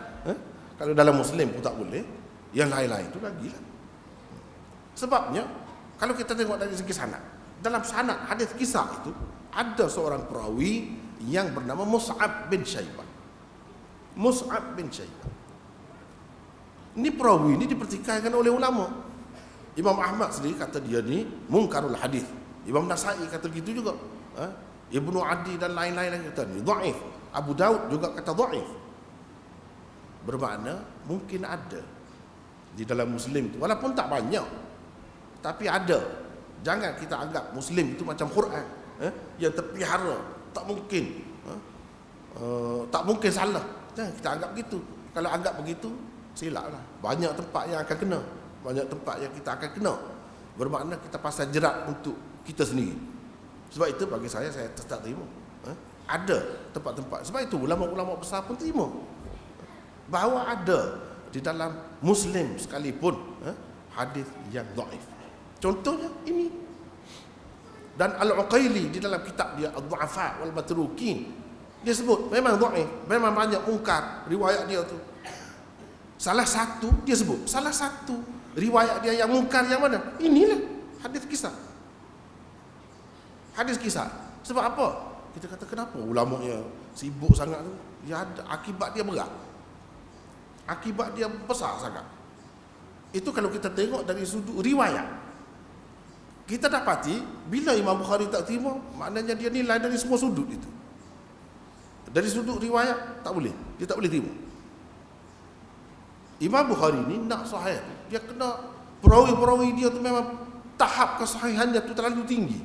Kalau dalam Muslim pun tak boleh, yang lain-lain itu lagilah. Sebabnya kalau kita tengok dari segi sanad, dalam sanad hadis kisah itu ada seorang perawi yang bernama Mus'ab bin Syaibah. Mus'ab bin Syaibah ini perawi ini dipertikaikan oleh ulama. Imam Ahmad sendiri kata dia ni mungkarul hadis. Imam Nasai kata gitu juga. Ibnu Adi dan lain-lain kata ni dhaif. Abu Daud juga kata dhaif. Bermakna mungkin ada di dalam Muslim tu, walaupun tak banyak, tapi ada. Jangan kita anggap Muslim itu macam Quran, yang terpelihara, tak mungkin salah. Jangan kita anggap begitu. Kalau anggap begitu, silaplah. Banyak tempat yang akan kena, banyak tempat yang kita akan kena. Bermakna kita pasang jerat untuk kita sendiri. Sebab itu bagi saya tak terima. Ada tempat-tempat. Sebab itu ulama-ulama besar pun terima bahawa ada di dalam Muslim sekalipun hadis yang dhaif. Contohnya ini. Dan Al-Uqaili di dalam kitab dia Ad-Du'afa wal Matrukin, dia sebut memang dhaif, memang banyak mungkar riwayat dia tu. Salah satu dia sebut, salah satu riwayat dia yang mungkar yang mana? Inilah hadis kisah. Hadis kisah. Sebab apa? Kita kata kenapa ulama yang sibuk sangat tu? Ya, akibat dia berat. Akibat dia besar sangat. Itu kalau kita tengok dari sudut riwayat, kita dapati bila Imam Bukhari tak terima, maknanya dia nilai dari semua sudut itu. Dari sudut riwayat tak boleh, dia tak boleh terima. Imam Bukhari ni nak sahih, dia kena perawi-perawi dia tu memang tahap kesahihannya tu terlalu tinggi.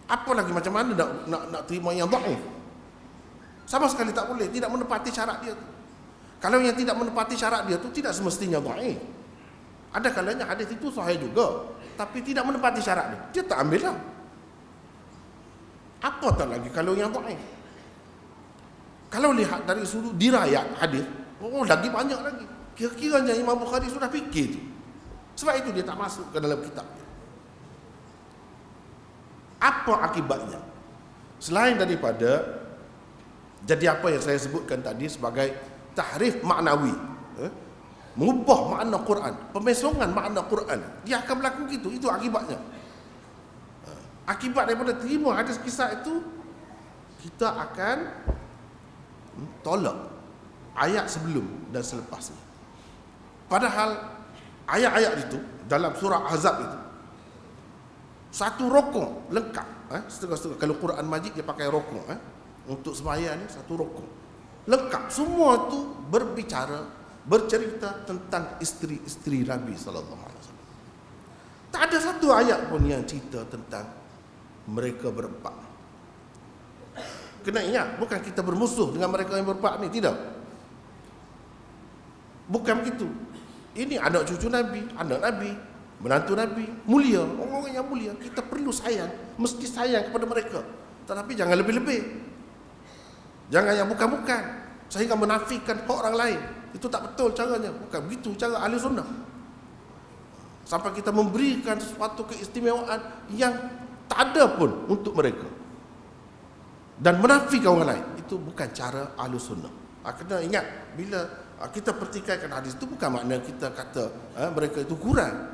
Apa lagi macam mana nak terima yang dhaif? Sama sekali tak boleh, tidak menepati syarat dia tu. Kalau yang tidak menepati syarat dia tu tidak semestinya dhaif. Ada kalanya hadis itu sahih juga, tapi tidak menepati syarat dia tak ambil lah. Apa tak lagi kalau yang dhaif? Kalau lihat dari sudut dirayat hadis, lagi banyak lagi. Kira-kiranya Imam Bukhari sudah fikir tu. Sebab itu dia tak masuk ke dalam kitab dia. Apa akibatnya? Selain daripada jadi apa yang saya sebutkan tadi sebagai tahrif maknawi, mengubah makna Quran, pemesongan makna Quran, dia akan berlaku gitu. Itu akibatnya. Akibat daripada terima hadis kisah itu, kita akan tolak ayat sebelum dan selepasnya. Padahal ayat-ayat itu dalam surah Ahzab itu satu rokong lengkap. Setengah-setengah. Kalau Quran Majid dia pakai rokong, untuk sembahyang ni satu rokong lengkap. Semua itu bercerita tentang isteri-isteri Nabi SAW. Tak ada satu ayat pun yang cerita tentang mereka berempat. Kena ingat, bukan kita bermusuh dengan mereka yang berbuat ni, tidak. Bukan begitu. Ini anak cucu Nabi, anak Nabi, menantu Nabi, mulia, orang-orang yang mulia. Kita perlu sayang, mesti sayang kepada mereka. Tetapi jangan lebih-lebih. Jangan yang bukan-bukan, sehingga menafikan hak orang lain. Itu tak betul caranya. Bukan begitu cara ahli sunnah. Sampai kita memberikan sesuatu keistimewaan yang tak ada pun untuk mereka, dan menafikan orang lain. Itu bukan cara ahli sunnah. Kena ingat, bila kita pertikaikan hadis itu, bukan makna kita kata mereka itu kurang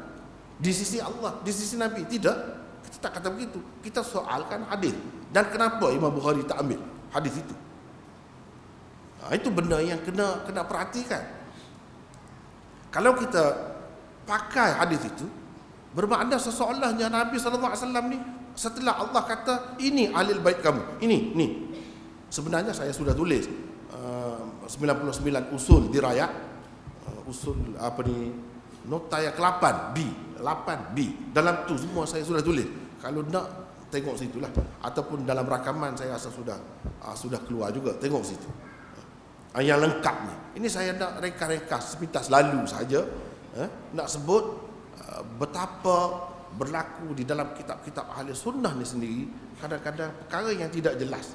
di sisi Allah, di sisi Nabi. Tidak, kita tak kata begitu. Kita soalkan hadis. Dan kenapa Imam Bukhari tak ambil hadis itu? Itu benda yang kena perhatikan. Kalau kita pakai hadis itu, bermakna seseolahnya Nabi SAW ni, setelah Allah kata ini ahlul bait kamu, ini sebenarnya saya sudah tulis 99 usul dirayat, usul nota yang ke-8 8B. Dalam tu semua saya sudah tulis. Kalau nak tengok situlah, ataupun dalam rakaman saya rasa sudah keluar juga, tengok situ. Yang lengkapnya. Ini saya nak reka-reka sepintas lalu saja, nak sebut betapa berlaku di dalam kitab-kitab ahli sunnah ni sendiri kadang-kadang perkara yang tidak jelas.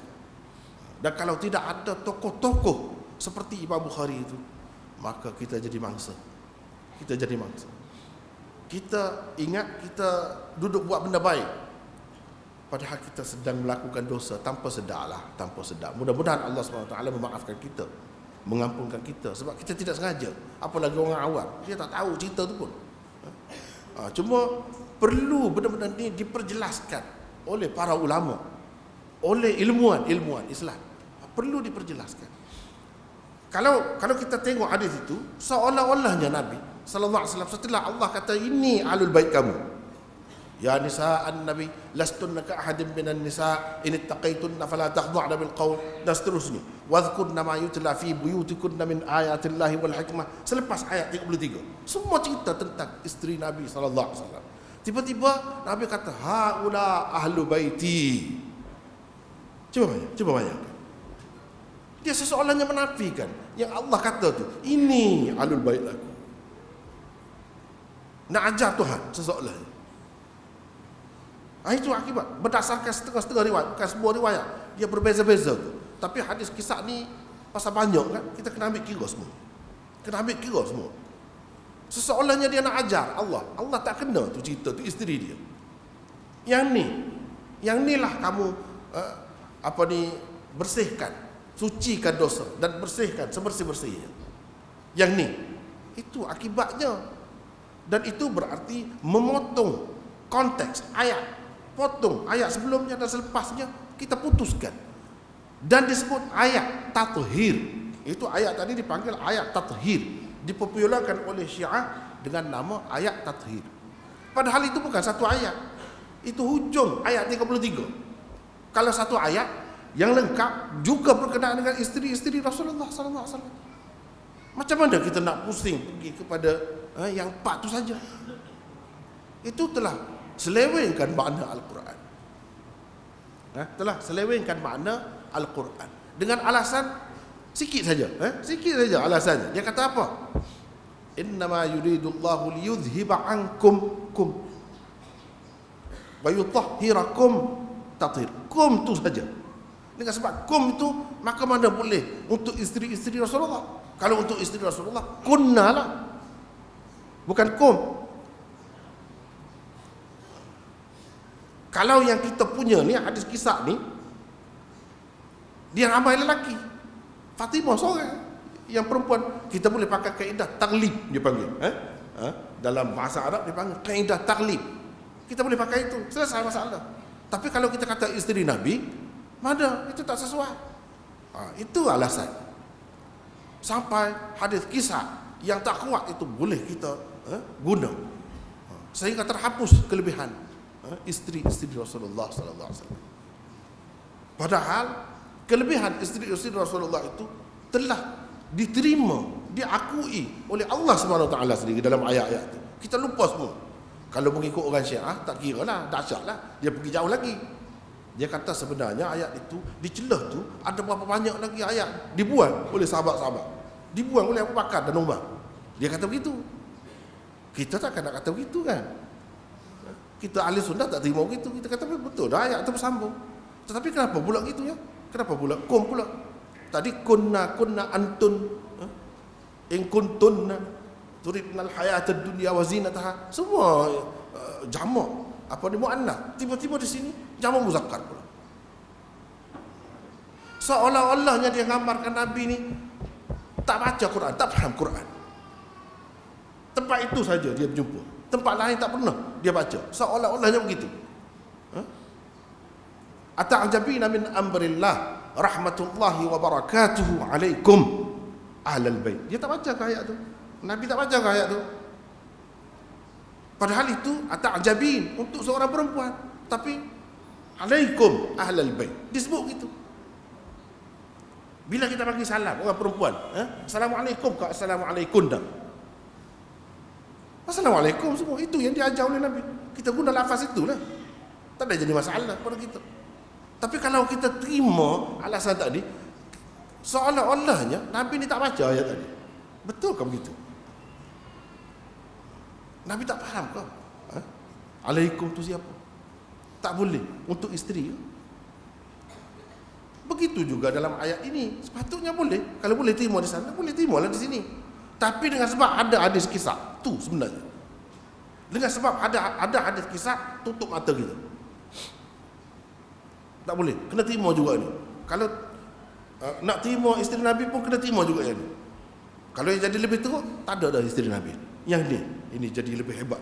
Dan kalau tidak ada tokoh-tokoh seperti Imam Bukhari itu, maka kita jadi mangsa. Kita ingat kita duduk buat benda baik, padahal kita sedang melakukan dosa tanpa sedar. Mudah-mudahan Allah SWT memaafkan kita, mengampunkan kita, sebab kita tidak sengaja. Apalagi orang awam, dia tak tahu cerita tu pun. Cuma perlu benda-benda ni diperjelaskan oleh para ulama, oleh ilmuwan Islam. Perlu diperjelaskan. Kalau kita tengok hadis itu, seolah-olahnya Nabi sallallahu alaihi wasallam setelah Allah kata ini ahlul bait kamu, ya nisa'an nabi lastunna ka ahadin minan nisa' in ittaqaitunna fala takhda'na bil qaul, dan seterusnya, wadhkurna ma yutla fi buyutikunna min ayatillahi wal hikmah, selepas ayat 33. Semua cerita tentang isteri Nabi sallallahu alaihi wasallam. Tiba-tiba Nabi kata haula ahlu baiti. Cuba bayangkan. Dia seseolahnya menafikan yang Allah kata tu, ini ahlul bait aku. Nak ajar Tuhan seseolahnya. Itu akibat berdasarkan setengah-setengah riwayat, bukan semua riwayat. Dia berbeza-beza tu. Tapi hadis kisah ni pasal banyak kan, kita kena ambil kira semua. Seseolahnya dia nak ajar Allah tak kena tu cerita tu isteri dia. Yang ni lah kamu bersihkan, sucikan dosa dan bersihkan sebersih-bersihnya. Yang ni, itu akibatnya. Dan itu berarti memotong konteks ayat, potong ayat sebelumnya dan selepasnya, kita putuskan. Dan disebut ayat tathhir. Itu ayat tadi dipanggil ayat tathhir, dipopularkan oleh Syiah dengan nama ayat tathhir. Padahal itu bukan satu ayat. Itu hujung ayat 33. Kalau satu ayat yang lengkap juga berkenaan dengan isteri-isteri Rasulullah SAW. Macam mana kita nak pusing pergi kepada yang 4 tu saja? Itu telah selewengkan makna Al-Quran. Telah selewengkan makna Al-Quran dengan alasan sikit saja. Sikit saja alasannya. Dia kata apa? Innama yuridullahu liyudhhiba ankum wa yutahhirakum tathhir. Kum tu saja. Dengan sebab kum itu, maka mana boleh untuk isteri-isteri Rasulullah. Kalau untuk isteri Rasulullah, kunna lah, bukan kum. Kalau yang kita punya ni, hadis kisah ni, dia ramai lelaki. Fatimah seorang, yang perempuan, kita boleh pakai kaedah taglib, dia panggil. Dalam bahasa Arab dia panggil kaedah taglib. Kita boleh pakai itu, selesai masalah. Tapi kalau kita kata isteri Nabi, mana itu tak sesuai. Itu alasan. Sampai hadis kisah yang tak kuat itu boleh kita guna, sehingga terhapus kelebihan isteri-isteri Rasulullah sallallahu alaihi wasallam. Padahal kelebihan isteri-isteri Rasulullah itu telah diterima, diakui oleh Allah Subhanahu wa taala sendiri dalam ayat-ayat itu. Kita lupa semua. Kalau mengikut orang Syiah, tak kira lah, dahsyat lah, dia pergi jauh lagi. Dia kata sebenarnya ayat itu dicelah tu ada berapa banyak lagi ayat dibuang oleh sahabat-sahabat, dibuang oleh Abu Bakar dan Umar. Dia kata begitu. Kita takkan nak kata begitu kan? Kita ahli sunnah tak terima begitu. Kita kata betul dah ayat tu bersambung. Tetapi kenapa pula gitu ya? Kenapa pula kum pula? Tadi kunna antun in kuntunna turidnal hayatad dunya wa zinataha. Semua jamak apa ni muannas. Tiba-tiba di sini jamak muzakkar pula. Seolah-olahnya dia gambarkan Nabi ni tak baca Quran, tak faham Quran. Tempat itu saja dia berjumpa. Tempat lain tak pernah dia baca. Seolah-olahnya begitu. Ata'jabina min amrillah rahmatullahi wa barakatuhu alaikum ahlal bait. Dia tak baca ke ayat tu. Nabi tak baca ke ayat tu. Padahal itu ata'jabin untuk seorang perempuan, tapi alaikum ahlal bait disebut gitu. Bila kita bagi salam orang perempuan, assalamualaikum ke assalamualaikum dah. Assalamualaikum semua itu yang diajar oleh Nabi. Kita guna lafaz itulah. Tak ada jadi masalah pada kita. Tapi kalau kita terima alasan tadi, seolah-olahnya Nabi ni tak baca ayat tadi. Betul ke begitu? Nabi tak faham ke? Alaikum tu siapa? Tak boleh untuk isteri. Begitu juga dalam ayat ini. Sepatutnya boleh. Kalau boleh terima di sana, boleh terima lah di sini. Tapi dengan sebab ada hadis kisah tu sebenarnya. Dengan sebab ada hadis kisah, tutup mata kita. Tak boleh, kena terima juga ni. Kalau nak terima isteri Nabi pun kena terima juga yang ni. Kalau yang jadi lebih teruk, tak ada dah isteri Nabi. Yang ini jadi lebih hebat.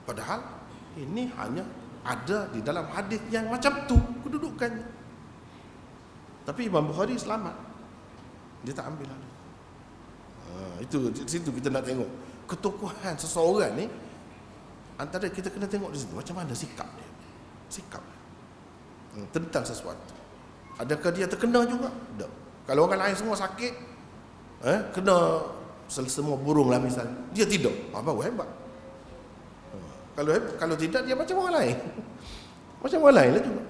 Padahal ini hanya ada di dalam hadis yang macam tu kedudukannya. Tapi Imam Bukhari selamat. Dia tak ambil hadis. Itu di situ kita nak tengok ketokohan seseorang ni. Antara kita kena tengok di situ macam mana sikap dia. Sikap tentang sesuatu. Adakah dia terkena juga? Tak. Kalau orang lain semua sakit, kena semua burung lah misalnya, dia tidak, baru hebat. Kalau tidak, dia macam orang lain. Macam orang lain lah juga.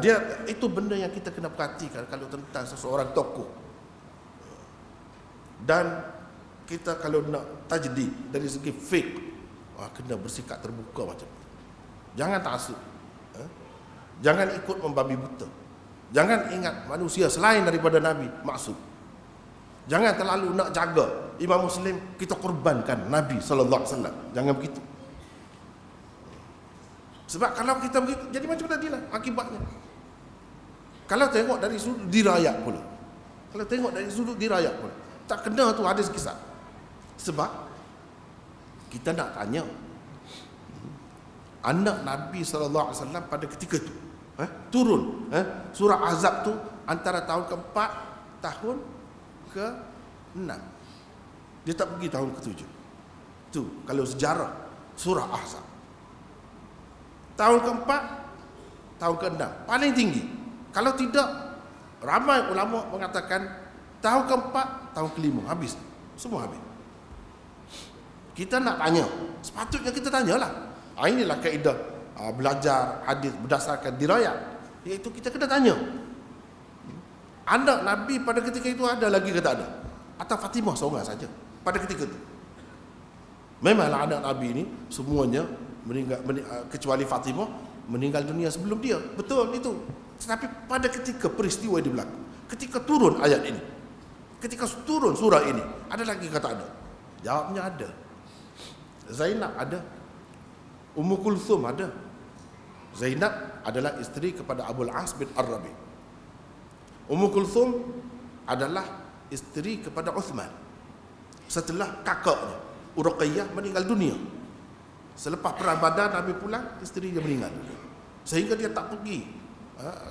Dia itu benda yang kita kena perhatikan kalau tentang seseorang tokoh. Dan kita kalau nak tajdid dari segi fiqh, kena bersikap terbuka macam tu. Jangan taksub. Jangan ikut membabi buta. Jangan ingat manusia selain daripada Nabi maksud. Jangan terlalu nak jaga Imam Muslim, kita korbankan Nabi sallallahu alaihi wasallam. Jangan begitu. Sebab kalau kita begitu, jadi macam tadilah akibatnya. Kalau tengok dari sudut dirayat pula. Kalau tengok dari sudut dirayat pula, tak kena tu hadis kisah. Sebab kita nak tanya anak Nabi sallallahu alaihi wasallam pada ketika itu turun surah Ahzab tu antara tahun ke-4 tahun ke-6. Dia tak pergi tahun ke-7. Tu kalau sejarah surah Ahzab. Tahun ke-4, tahun ke-6 paling tinggi. Kalau tidak, ramai ulama mengatakan tahun ke-4, tahun ke-5 habis. Semua habis. Kita nak tanya, sepatutnya kita tanyalah. Inilah kaedah belajar hadis berdasarkan dirayat, iaitu kita kena tanya, anak Nabi pada ketika itu ada lagi ke tak ada? Atau Fatimah seorang saja pada ketika itu? Memanglah anak Nabi ini semuanya meninggal, kecuali Fatimah meninggal dunia sebelum dia. Betul itu. Tetapi pada ketika peristiwa ini berlaku, ketika turun ayat ini, ketika turun surah ini, ada lagi ke tak ada? Jawabnya ada. Zainab ada. Ummu Kulthum ada. Zainab adalah isteri kepada Abul As bin Ar-Rabi. Ummu Kulthum adalah isteri kepada Uthman setelah kakaknya Uruqayyah meninggal dunia. Selepas perang Badar Nabi pulang, isteri dia meninggal dunia. Sehingga dia tak pergi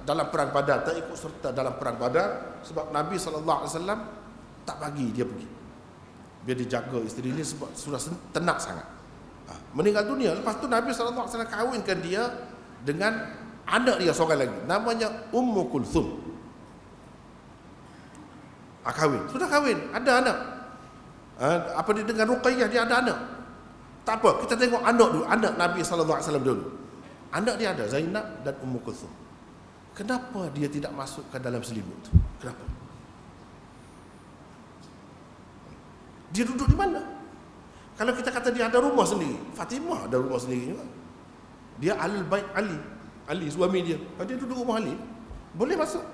dalam perang Badar, tak ikut serta dalam perang Badar sebab Nabi SAW tak bagi dia pergi. Biar dijaga isteri ini sebab sudah tenat sangat. Meninggal dunia. Lepas tu Nabi SAW kahwinkan dia dengan anak dia seorang lagi, namanya Ummu Kulthum. Kahwin. Sudah kahwin, ada anak. Apa dia dengan Ruqayyah, dia ada anak. Tak apa, kita tengok anak dulu, anak Nabi SAW dulu. Anak dia ada, Zainab dan Ummu Kulthum. Kenapa dia tidak masukkan dalam selimut tu? Kenapa? Dia duduk di mana? Kalau kita kata dia ada rumah sendiri, Fatimah ada rumah sendiri juga. Dia Ahlul Bait Ali. Ali suami dia. Kalau dia duduk rumah Ali, boleh masuk.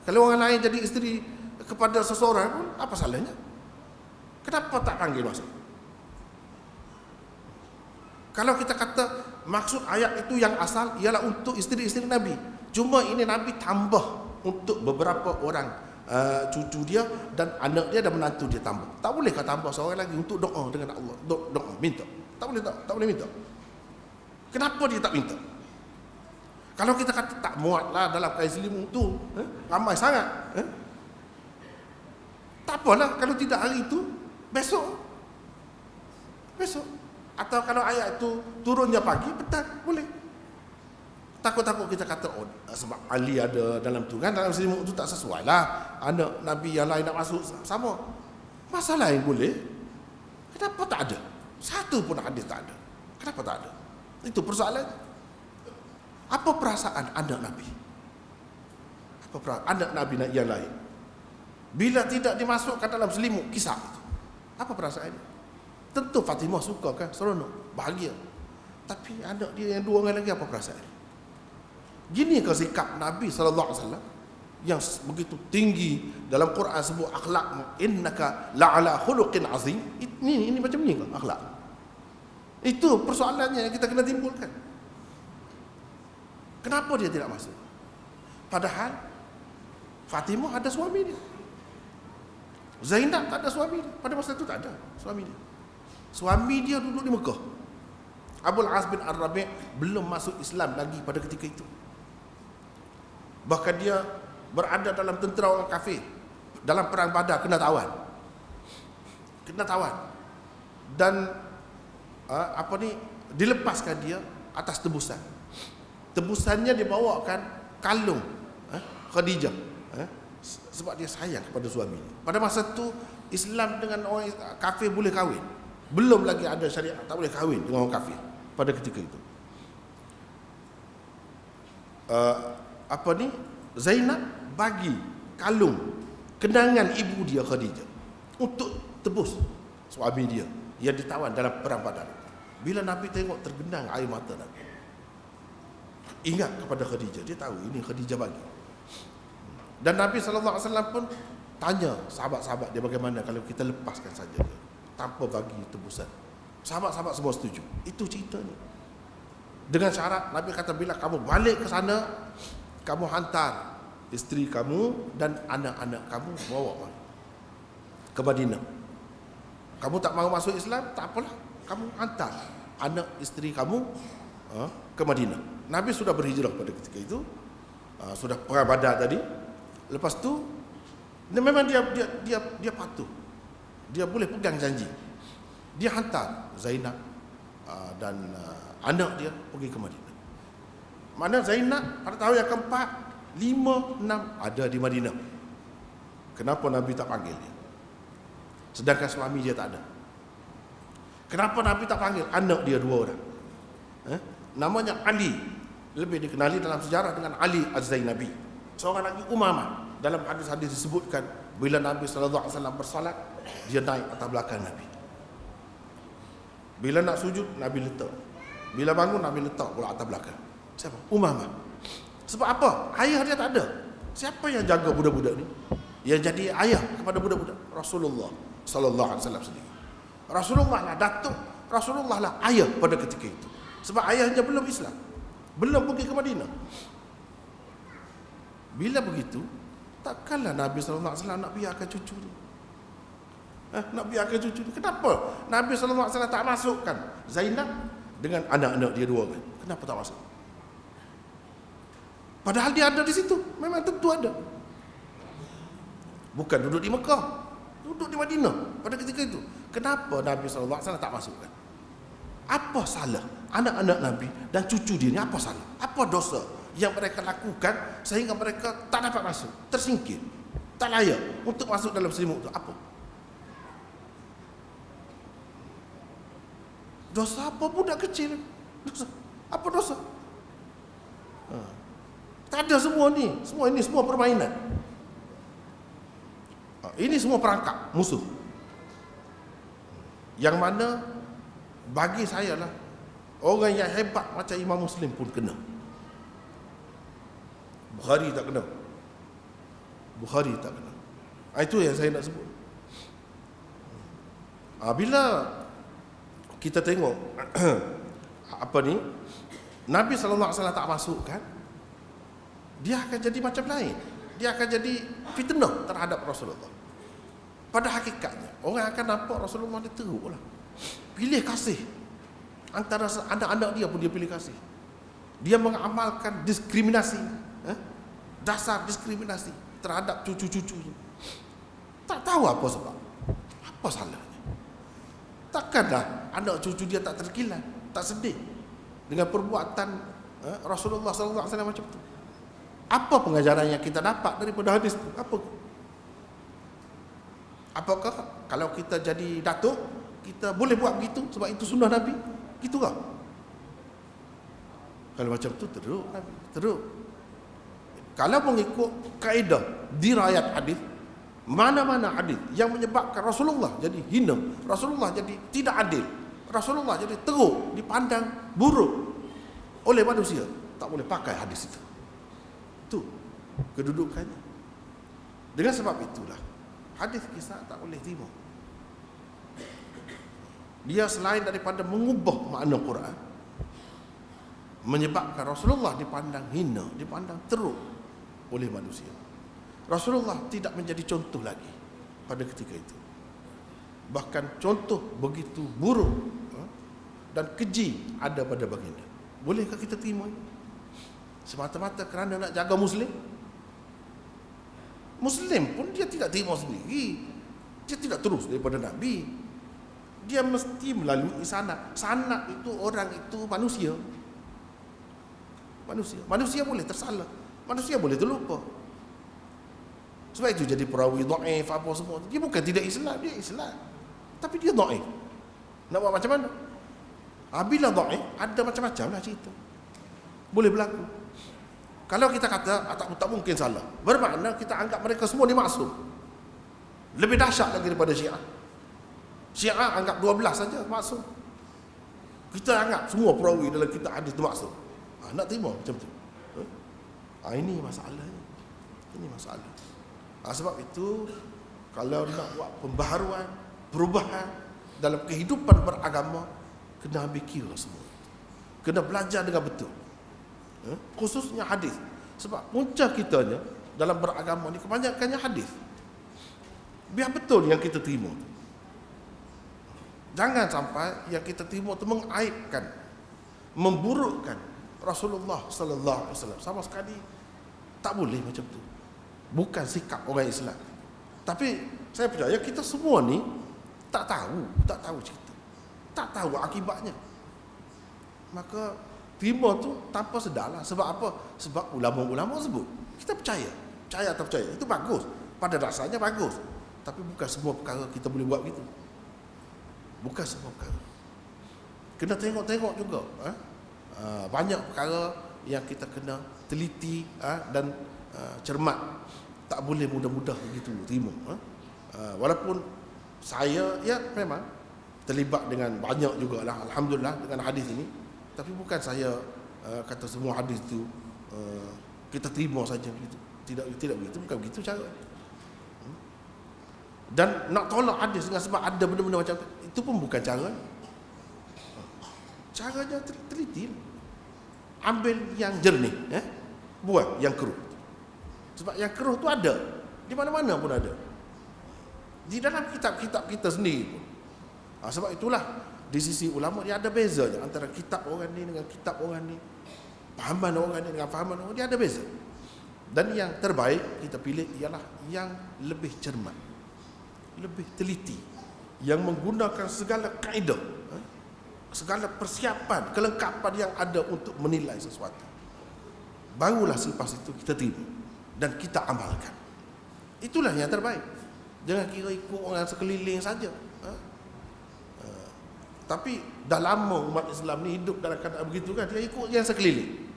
Kalau orang lain jadi isteri kepada seseorang pun, apa salahnya? Kenapa tak panggil masuk? Kalau kita kata maksud ayat itu yang asal ialah untuk isteri-isteri Nabi. Cuma ini Nabi tambah untuk beberapa orang cucu dia dan anak dia dan menantu dia tambah. Tak boleh kau tambah seorang lagi untuk doa dengan Allah. Doa minta. Tak boleh minta. Kenapa dia tak minta? Kalau kita kata tak muatlah dalam kain selimut tu, ramai sangat. Tak apalah kalau tidak hari itu, besok. Atau kalau ayat itu turunnya pagi, petang, boleh. Takut-takut kita kata, oh, sebab Ali ada dalam tu kan, dalam selimut tu tak sesuai lah. Anak Nabi yang lain nak masuk sama. Masalah yang boleh. Kenapa tak ada? Satu pun hadis tak ada. Kenapa tak ada? Itu persoalan. Apa perasaan anak Nabi? Apa perasaan anak Nabi yang lain? Bila tidak dimasukkan dalam selimut kisah itu, apa perasaannya? Tentu Fatimah suka kan, seronok, bahagia. Tapi anak dia yang dua orang lagi apa perasaan? Gini ke sikap Nabi SAW yang begitu tinggi dalam Quran sebut akhlak, innaka la'ala khuluqin azim. Ini macam ni ke akhlak? Itu persoalannya yang kita kena timbulkan. Kenapa dia tidak masuk? Padahal Fatimah ada suami dia. Zainab tak ada suami dia. Pada masa itu tak ada suami dia. Suami dia duduk di Mekah. Abul As bin Ar-Rabi' belum masuk Islam lagi pada ketika itu. Bahkan dia berada dalam tentera orang kafir. Dalam perang Badar kena tawan. Dan dilepaskan dia atas tebusan. Tebusannya dibawakan kalung Khadijah. Sebab dia sayang kepada suaminya. Pada masa itu Islam dengan orang kafir boleh kahwin. Belum lagi ada syariat, tak boleh kahwin dengan orang kafir pada ketika itu. Zainab bagi kalung kenangan ibu dia Khadijah untuk tebus suami dia yang ditawan dalam perang Badar. Bila Nabi tengok tergenang air mata Nabi, ingat kepada Khadijah. Dia tahu ini Khadijah bagi. Dan Nabi SAW pun tanya sahabat-sahabat dia bagaimana kalau kita lepaskan saja dia tanpa bagi tebusan. Sahabat-sahabat semua setuju. Itu ceritanya. Dengan syarat Nabi kata bila kamu balik ke sana, kamu hantar isteri kamu dan anak-anak kamu bawa ke Madinah. Kamu tak mahu masuk Islam, tak apalah. Kamu hantar anak isteri kamu ke Madinah. Nabi sudah berhijrah pada ketika itu. Sudah perang Badar tadi. Lepas tu memang dia patuh. Dia boleh pegang janji. Dia hantar Zainab dan anak dia pergi ke Madinah. Mana Zainab pada tahun yang keempat, 5, 6 ada di Madinah. Kenapa Nabi tak panggil dia? Sedangkan suami dia tak ada. Kenapa Nabi tak panggil anak dia 2 orang? Namanya Ali. Lebih dikenali dalam sejarah dengan Ali Az-Zainabi. Seorang lagi Umamah. Dalam hadis-hadis disebutkan bila Nabi SAW bersalat, dia naik atas belakang Nabi. Bila nak sujud, Nabi letak. Bila bangun, Nabi letak pula atas belakang. Siapa? Umamah. Sebab apa? Ayah dia tak ada. Siapa yang jaga budak-budak ni? Yang jadi ayah kepada budak-budak? Rasulullah SAW sendiri. Rasulullah lah datuk, Rasulullah lah ayah pada ketika itu. Sebab ayahnya belum Islam, belum pergi ke Madinah. Bila begitu, takkanlah Nabi SAW nak biarkan cucu ni. Nak biarkan cucu ni. Kenapa Nabi SAW tak masukkan Zainab dengan anak-anak dia 2 kan? Kenapa tak masuk? Padahal dia ada di situ. Memang tentu ada. Bukan duduk di Mekah, duduk di Madinah pada ketika itu. Kenapa Nabi SAW tak masukkan? Apa salah anak-anak Nabi dan cucu dia ni? Apa salah? Apa dosa yang mereka lakukan sehingga mereka tak dapat masuk, tersingkir, tak layak untuk masuk dalam selimut itu? Apa? Dosa apa budak kecil? Dosa. Apa dosa? Tak ada semua ni. Semua ini semua permainan. Ini semua perangkap musuh. Yang mana bagi saya lah, orang yang hebat macam Imam Muslim pun kena. Bukhari tak kena. Bukhari tak kena. Itu yang saya nak sebut. Bila kita tengok apa ni, Nabi SAW tak masuk kan, dia akan jadi macam lain. Dia akan jadi fitnah terhadap Rasulullah. Pada hakikatnya orang akan nampak Rasulullah dia teruk lah, pilih kasih. Antara anak-anak dia pun dia pilih kasih. Dia mengamalkan diskriminasi, dasar diskriminasi terhadap cucu-cucunya. Tak tahu apa sebab, apa salahnya. Takkanlah anak cucu dia tak terkilan, tak sedih dengan perbuatan Rasulullah SAW macam tu. Apa pengajaran yang kita dapat daripada hadis tu? Apakah kalau kita jadi datuk, kita boleh buat begitu sebab itu sunnah Nabi? Gitu kah? Kalau macam tu teruk Nabi, teruk. Kalau mengikut kaedah dirayat hadis, mana-mana hadis yang menyebabkan Rasulullah jadi hina, Rasulullah jadi tidak adil, Rasulullah jadi teruk, dipandang buruk oleh manusia, tak boleh pakai hadis itu. Itu kedudukannya. Dengan sebab itulah hadis kisah tak boleh terima. Dia selain daripada mengubah makna Quran, menyebabkan Rasulullah dipandang hina, dipandang teruk oleh manusia. Rasulullah tidak menjadi contoh lagi pada ketika itu. Bahkan contoh begitu buruk dan keji ada pada baginda. Bolehkah kita terima ini? Semata-mata kerana nak jaga Muslim? Muslim pun dia tidak terima sendiri. Dia tidak terus daripada Nabi. Dia mesti melalui sanad. Sanad itu orang itu manusia. Manusia boleh tersalah. Manusia boleh terlupa. Sebab itu jadi perawi dhaif apa semua. Dia bukan tidak Islam, dia Islam. Tapi dia dhaif. Nak buat macam mana? Bila dhaif, ada macam-macam lah cerita. Boleh berlaku. Kalau kita kata tak mungkin salah, bermakna kita anggap mereka semua ni maksum. Lebih dahsyat lagi daripada Syiah. Syiah anggap 12 saja maksum. Kita anggap semua perawi dalam kitab hadis itu maksum. Nak terima macam tu? Ini masalahnya. Ini masalah. Sebab itu kalau nak buat pembaharuan, perubahan dalam kehidupan beragama, kena ambil kira semua. Kena belajar dengan betul. Khususnya hadis. Sebab punca kitanya dalam beragama ni kebanyakannya hadis. Biar betul yang kita terima. Jangan sampai yang kita terima tu mengaibkan, memburukkan Rasulullah sallallahu alaihi wasallam. Sama sekali tak boleh macam tu. Bukan sikap orang Islam. Tapi saya percaya kita semua ni tak tahu cerita. Tak tahu akibatnya. Maka terima tu tanpa sedarlah. Sebab apa? Sebab ulama-ulama sebut. Kita percaya atau percaya, itu bagus. Pada dasarnya bagus. Tapi bukan semua perkara kita boleh buat begitu. Bukan semua perkara. Kena tengok-tengok juga. Banyak perkara yang kita kena teliti dan cermat. Tak boleh mudah-mudah begitu terima. Walaupun saya memang terlibat dengan banyak jugalah, alhamdulillah, dengan hadis ini. Tapi bukan saya kata semua hadis itu kita terima saja begitu. Tidak begitu, bukan begitu cara. Dan nak tolak hadis dengan sebab ada benda-benda macam itu pun bukan cara. Caranya teliti. Ambil yang jernih, buang yang keruh. Sebab yang keruh tu ada di mana-mana pun ada. Di dalam kitab-kitab kita sendiri pun. Sebab itulah di sisi ulama dia ada bezanya antara kitab orang ni dengan kitab orang ni. Fahaman orang ni dengan fahaman orang, dia ada beza. Dan yang terbaik kita pilih ialah yang lebih cermat, lebih teliti, yang menggunakan segala kaedah, segala persiapan, kelengkapan yang ada untuk menilai sesuatu. Barulah selepas itu kita terima dan kita amalkan. Itulah yang terbaik. Jangan kira ikut orang sekeliling saja. Tapi dah lama umat Islam ni hidup dalam keadaan begitu kan, dia ikut yang sekeliling.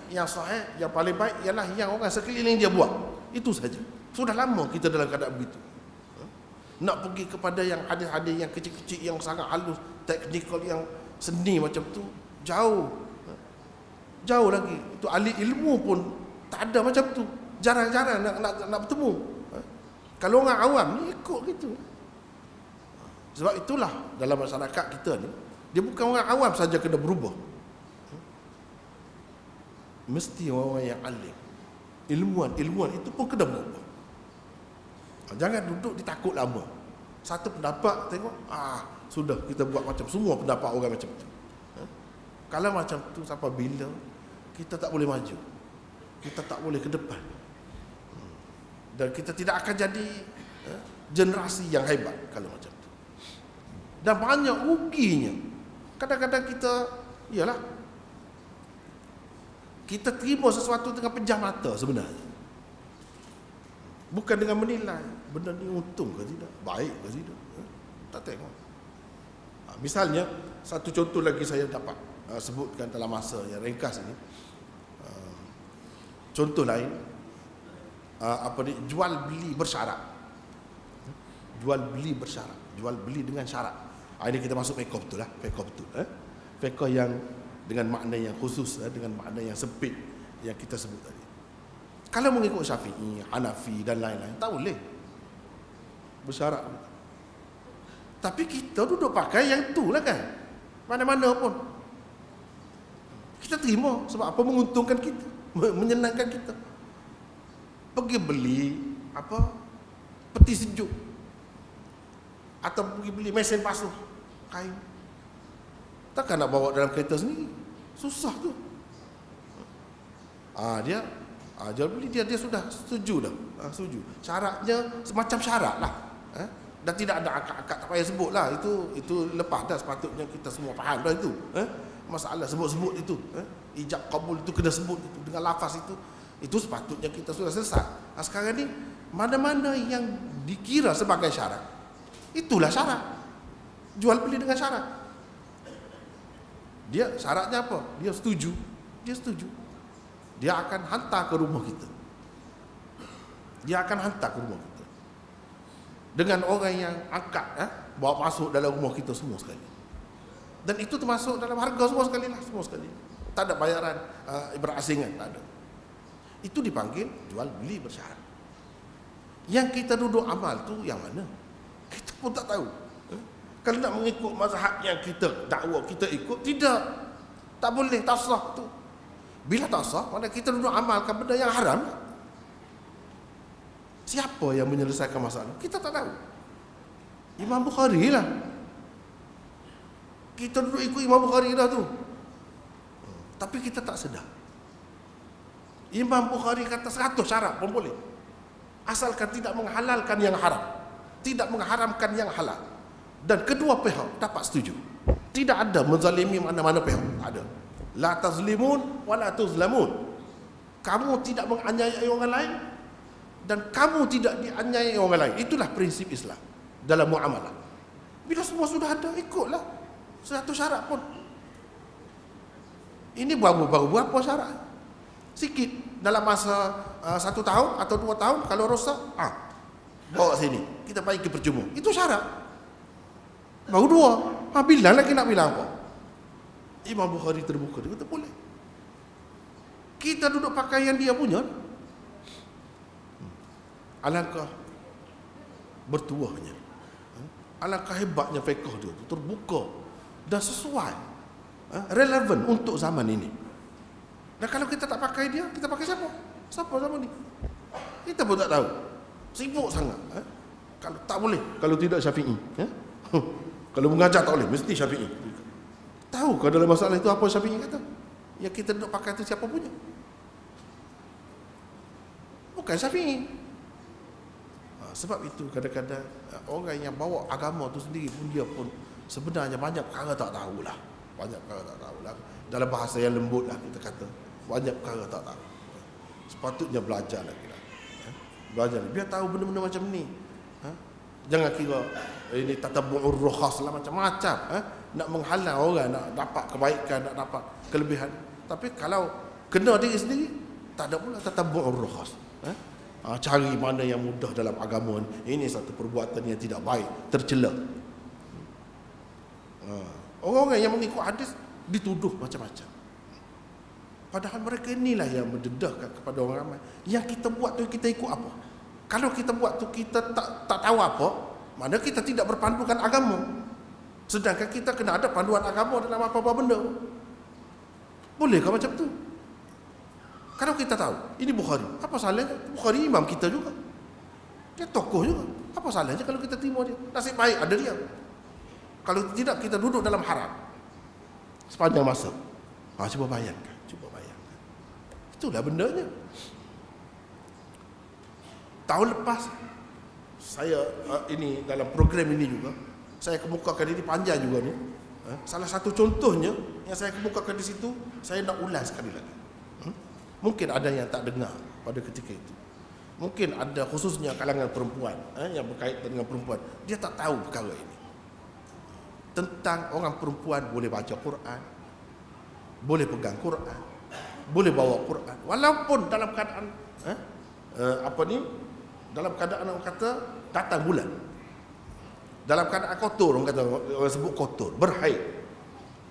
Yang sahih, yang paling baik ialah yang orang sekeliling dia buat. Itu saja. Sudah lama kita dalam keadaan begitu. Nak pergi kepada yang hadis-hadis yang kecil-kecil, yang sangat halus, teknikal, yang seni macam tu, jauh. Jauh lagi. Itu ahli ilmu pun tak ada macam tu. Jarang-jarang nak bertemu. Kalau orang awam ni ikut gitu. Sebab itulah dalam masyarakat kita ni, dia bukan orang awam saja kena berubah. Mesti orang yang alim, ilmuwan itu pun kena berubah. Jangan duduk ditakut lama. Satu pendapat tengok, sudah kita buat macam semua pendapat orang macam tu. Kalau macam tu sampai bila kita tak boleh maju, kita tak boleh ke depan, dan kita tidak akan jadi generasi yang hebat kalau macam tu. Dan banyak ruginya. Kadang-kadang kita, iyalah, kita terima sesuatu dengan pejam mata sebenarnya. Bukan dengan menilai benda ni untung ke tidak, baik ke tidak. Tak tengok. Misalnya, satu contoh lagi saya dapat sebutkan dalam masa yang ringkas ini. Contoh lain, jual beli bersyarat. Jual beli bersyarat, jual beli dengan syarat. Ini kita masuk fiqh betul lah, fiqh betul. Fiqh yang dengan makna yang khusus, dengan makna yang sempit yang kita sebut tadi. Kalau mengikut Syafi'i, Hanafi dan lain-lain, tak boleh bersyarat. Tapi kita duduk pakai yang tu lah kan, mana-mana pun kita terima. Sebab apa? Menguntungkan kita, menyenangkan kita. Pergi beli peti sejuk, atau pergi beli mesin basuh kain, takkan nak bawa dalam kereta sendiri, susah tu. Dia jual beli, dia sudah setuju dah. Setuju. Syaratnya semacam syarat lah. Dan tidak ada akad-akad, tak payah sebut lah. Itu lepas dah, sepatutnya kita semua faham dah itu. Masalah sebut-sebut itu, ijab kabul itu kena sebut itu dengan lafaz itu sepatutnya kita sudah selesai. Sekarang ni mana-mana yang dikira sebagai syarat, itulah syarat. Jual beli dengan syarat. Dia syaratnya apa? Dia setuju. Dia akan hantar ke rumah kita. Dengan orang yang angkat, bawa masuk dalam rumah kita semua sekali. Dan itu termasuk dalam harga semua sekali lah, semua sekali. Tak ada bayaran berasingan, tak ada. Itu dipanggil jual beli bersyarat. Yang kita duduk amal tu yang mana? Kita pun tak tahu. Kalau nak mengikut mazhab yang kita dakwa kita ikut, tak boleh, tak sah tu. Bila tak sah, mana kita duduk amalkan benda yang haram. Siapa yang menyelesaikan masalah? Kita tak tahu. Imam Bukhari lah. Kita duduk ikut Imam Bukhari dah tu, tapi kita tak sedar. Imam Bukhari kata 100 syarat pun boleh, asalkan tidak menghalalkan yang haram, tidak mengharamkan yang halal, dan kedua pihak dapat setuju. Tidak ada menzalimi mana-mana pihak, tak ada. La tazlimun wa la tuzlamun. Kamu tidak menganiayai orang lain, dan kamu tidak dianiayai orang lain. Itulah prinsip Islam dalam muamalah. Bila semua sudah ada, ikutlah. 100 syarat pun. Ini baru berapa syarat? Sikit. Dalam masa 1 tahun atau 2 tahun, kalau rosak, bawa sini, kita pergi ke percuma. Itu syarat. Baru 2. Bilang lagi nak bilang apa? Imam Bukhari terbuka, dia kata boleh. Kita duduk pakai yang dia punya. Alangkah bertuahnya, alangkah hebatnya fiqh dia tu, terbuka dan sesuai, relevan untuk zaman ini. Dan kalau kita tak pakai dia, kita pakai siapa? Siapa zaman ni? Kita pun tak tahu. Sibuk sangat. Kalau tak boleh, kalau tidak Syafi'i. Kalau mengajar tak boleh, mesti Syafi'i. Tahu kalau dalam masalah itu apa Syafi'i kata? Ya kita duduk pakai itu siapa punya? Bukan Syafi'i. Sebab itu kadang-kadang orang yang bawa agama tu sendiri pun, dia pun sebenarnya banyak perkara tak tahulah. Banyak perkara tak tahulah. Dalam bahasa yang lembut lah kita kata, banyak perkara tak tahu. Sepatutnya belajar lagi lah. Belajar, biar tahu benda-benda macam ni. Jangan kira ini tatabu'ur rukhas lah, macam-macam. Nak menghalang orang, nak dapat kebaikan, nak dapat kelebihan. Tapi kalau kena diri sendiri, tak ada pula tatabu'ur rukhas. Cari mana yang mudah dalam agama ni. Ini satu perbuatan yang tidak baik, tercela. Orang-orang yang mengikut hadis dituduh macam-macam. Padahal mereka inilah yang mendedahkan kepada orang ramai. Yang kita buat tu kita ikut apa? Kalau kita buat tu kita tak tahu apa, mana kita tidak berpandukan agama. Sedangkan kita kena ada panduan agama dalam apa-apa benda. Bolehkah macam tu? Kalau kita tahu, ini Bukhari, apa salahnya? Bukhari imam kita juga. Dia tokoh juga. Apa salahnya kalau kita terima dia? Nasib baik ada dia. Kalau tidak, kita duduk dalam haram sepanjang masa. Cuba bayangkan. Itulah bendanya. Tahun lepas, saya ini dalam program ini juga, saya kemukakan ini panjang juga ni. Salah satu contohnya yang saya kemukakan di situ, saya nak ulas sekali lagi. Mungkin ada yang tak dengar pada ketika itu. Mungkin ada khususnya kalangan perempuan yang berkaitan dengan perempuan, dia tak tahu perkara ini. Tentang orang perempuan boleh baca Quran, boleh pegang Quran, boleh bawa Quran, walaupun dalam keadaan dalam keadaan orang kata datang bulan, dalam keadaan kotor, orang kata, orang sebut kotor, berhaid,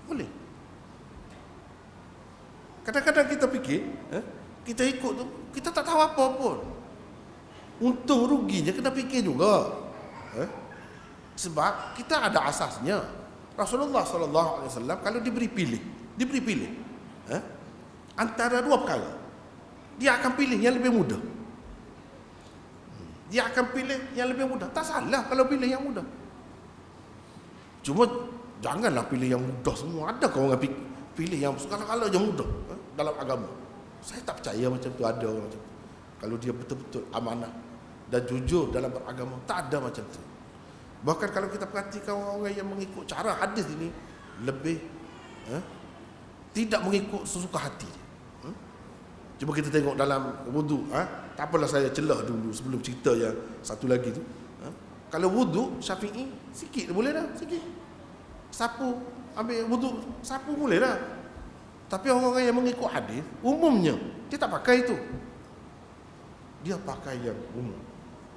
boleh. Kadang-kadang kita fikir, kita ikut tu, kita tak tahu apa pun. Untung ruginya kena fikir juga. Sebab kita ada asasnya. Rasulullah SAW kalau diberi pilih, antara dua perkara, dia akan pilih yang lebih mudah. Dia akan pilih yang lebih mudah. Tak salah kalau pilih yang mudah. Cuma janganlah pilih yang mudah semua. Adakah orang pilih yang segala-gala yang mudah dalam agama? Saya tak percaya macam tu ada orang macam tu. Kalau dia betul-betul amanah dan jujur dalam beragama, tak ada macam tu. Bahkan kalau kita perhatikan orang-orang yang mengikut cara hadis ini, lebih tidak mengikut sesuka hati dia. Cuba kita tengok dalam wudu. Tak apalah saya celah dulu sebelum cerita yang satu lagi tu. Kalau wudu Syafi'i sikit boleh dah, sikit. Sapu, ambil wudu, sapu boleh dah. Tapi orang-orang yang mengikut hadis, umumnya dia tak pakai itu. Dia pakai yang umum.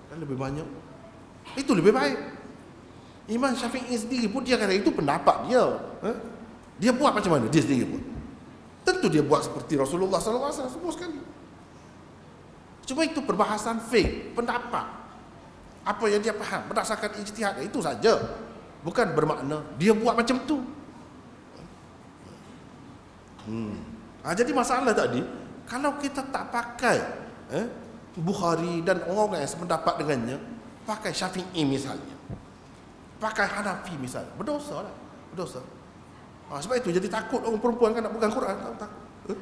Dan lebih banyak. Itu lebih baik. Imam Syafi'i sendiri pun dia kata itu pendapat dia. Dia buat macam mana? Dia sendiri buat. Tentu dia buat seperti Rasulullah SAW semua sekali. Cuma itu perbahasan fiqh, pendapat. Apa yang dia faham berdasarkan ijtihad, itu saja. Bukan bermakna dia buat macam tu. Jadi masalah tadi, kalau kita tak pakai Bukhari dan orang yang sependapat dengannya, pakai Syafi'i misalnya, pakai Hanafi misalnya, berdosa lah, berdosa. Sebab itu jadi takut orang perempuan kan nak pegang Quran, takut.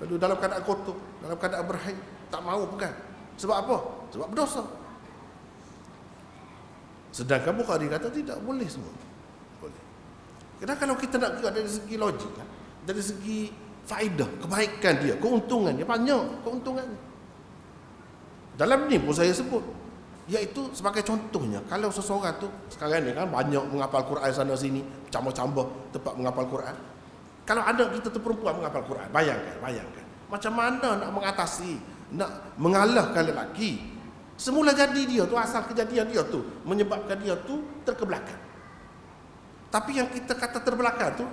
Lalu dalam keadaan kotor, dalam keadaan berhaid, tak mahu pegang. Sebab apa? Sebab berdosa. Sedangkan Bukhari kata tidak boleh semua. Boleh. Kerana kalau kita nak dari segi logik, dari segi faedah, kebaikan dia, keuntungan dia banyak, keuntungannya. Dalam ni pun saya sebut, iaitu sebagai contohnya, kalau seseorang tu sekarang ni kan banyak menghafal Quran sana sini, cambah-cambah tempat menghafal Quran. Kalau ada kita tu perempuan menghafal Quran, bayangkan macam mana nak mengatasi, nak mengalahkan lelaki. Semula jadi dia tu, asal kejadian dia tu menyebabkan dia tu terkebelakang. Tapi yang kita kata terbelakang tu,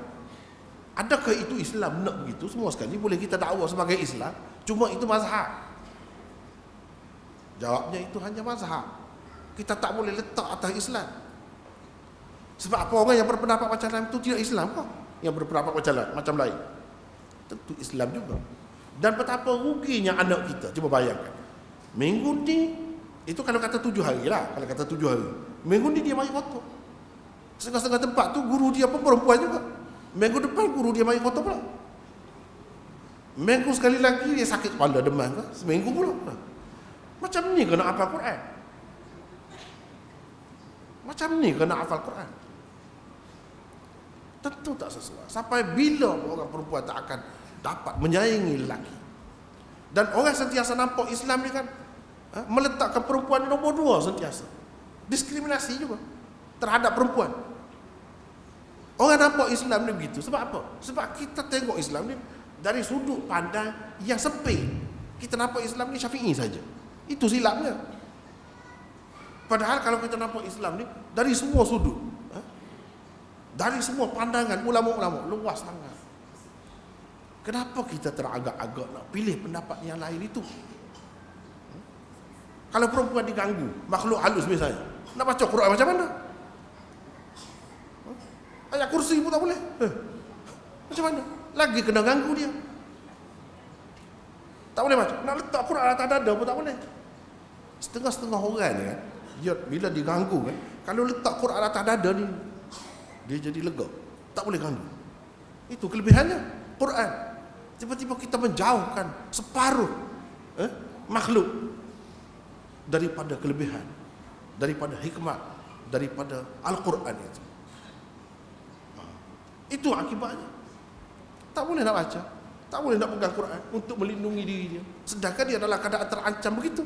adakah itu Islam nak begitu? Semua sekali boleh kita dakwa sebagai Islam, cuma itu mazhab. Jawabnya itu hanya mazhab. Kita tak boleh letak atas Islam. Sebab apa orang yang berpendapat macam lain itu tidak Islam kah? Yang berpendapat macam lain, tentu Islam juga. Dan betapa ruginya anak kita. Cuba bayangkan, minggu ni, itu kalau kata 7 hari lah, kalau kata 7 hari, minggu ni dia mari kotor. Setengah-setengah tempat tu guru dia pun perempuan juga. Minggu depan guru dia mari kotor pula. Minggu sekali lagi dia sakit kepala, demam ke? Seminggu pula. Macam ni kena hafal Quran. Macam ni kena hafal Quran. Tentu tak sesuai. Sampai bila orang perempuan tak akan dapat menyaingi lelaki. Dan orang sentiasa nampak Islam ni kan meletakkan perempuan di nombor 2 sentiasa. Diskriminasi juga terhadap perempuan. Orang nampak Islam ni begitu. Sebab apa? Sebab kita tengok Islam ni dari sudut pandang yang sempit. Kita nampak Islam ni Syafi'i saja. Itu silapnya. Padahal kalau kita nampak Islam ni dari semua sudut, dari semua pandangan ulama-ulama, luas sangat. Kenapa kita teragak-agak nak pilih pendapat yang lain itu? Kalau perempuan diganggu, makhluk halus misalnya, nak baca Quran macam mana? Ayat kursi pun tak boleh. Macam mana? Lagi kena ganggu dia. Tak boleh baca. Nak letak Quran atas dada pun tak boleh. Setengah-setengah orang ni kan, dia bila diganggu kan, kalau letak Quran atas dada ni, dia jadi lega. Tak boleh ganggu. Itu kelebihannya Quran. Tiba-tiba kita menjauhkan separuh makhluk daripada kelebihan, daripada hikmat, daripada Al-Quran itu. Itu akibatnya. Tak boleh nak baca, tak boleh nak pegang Quran untuk melindungi diri dia, sedangkan dia dalam keadaan terancam begitu.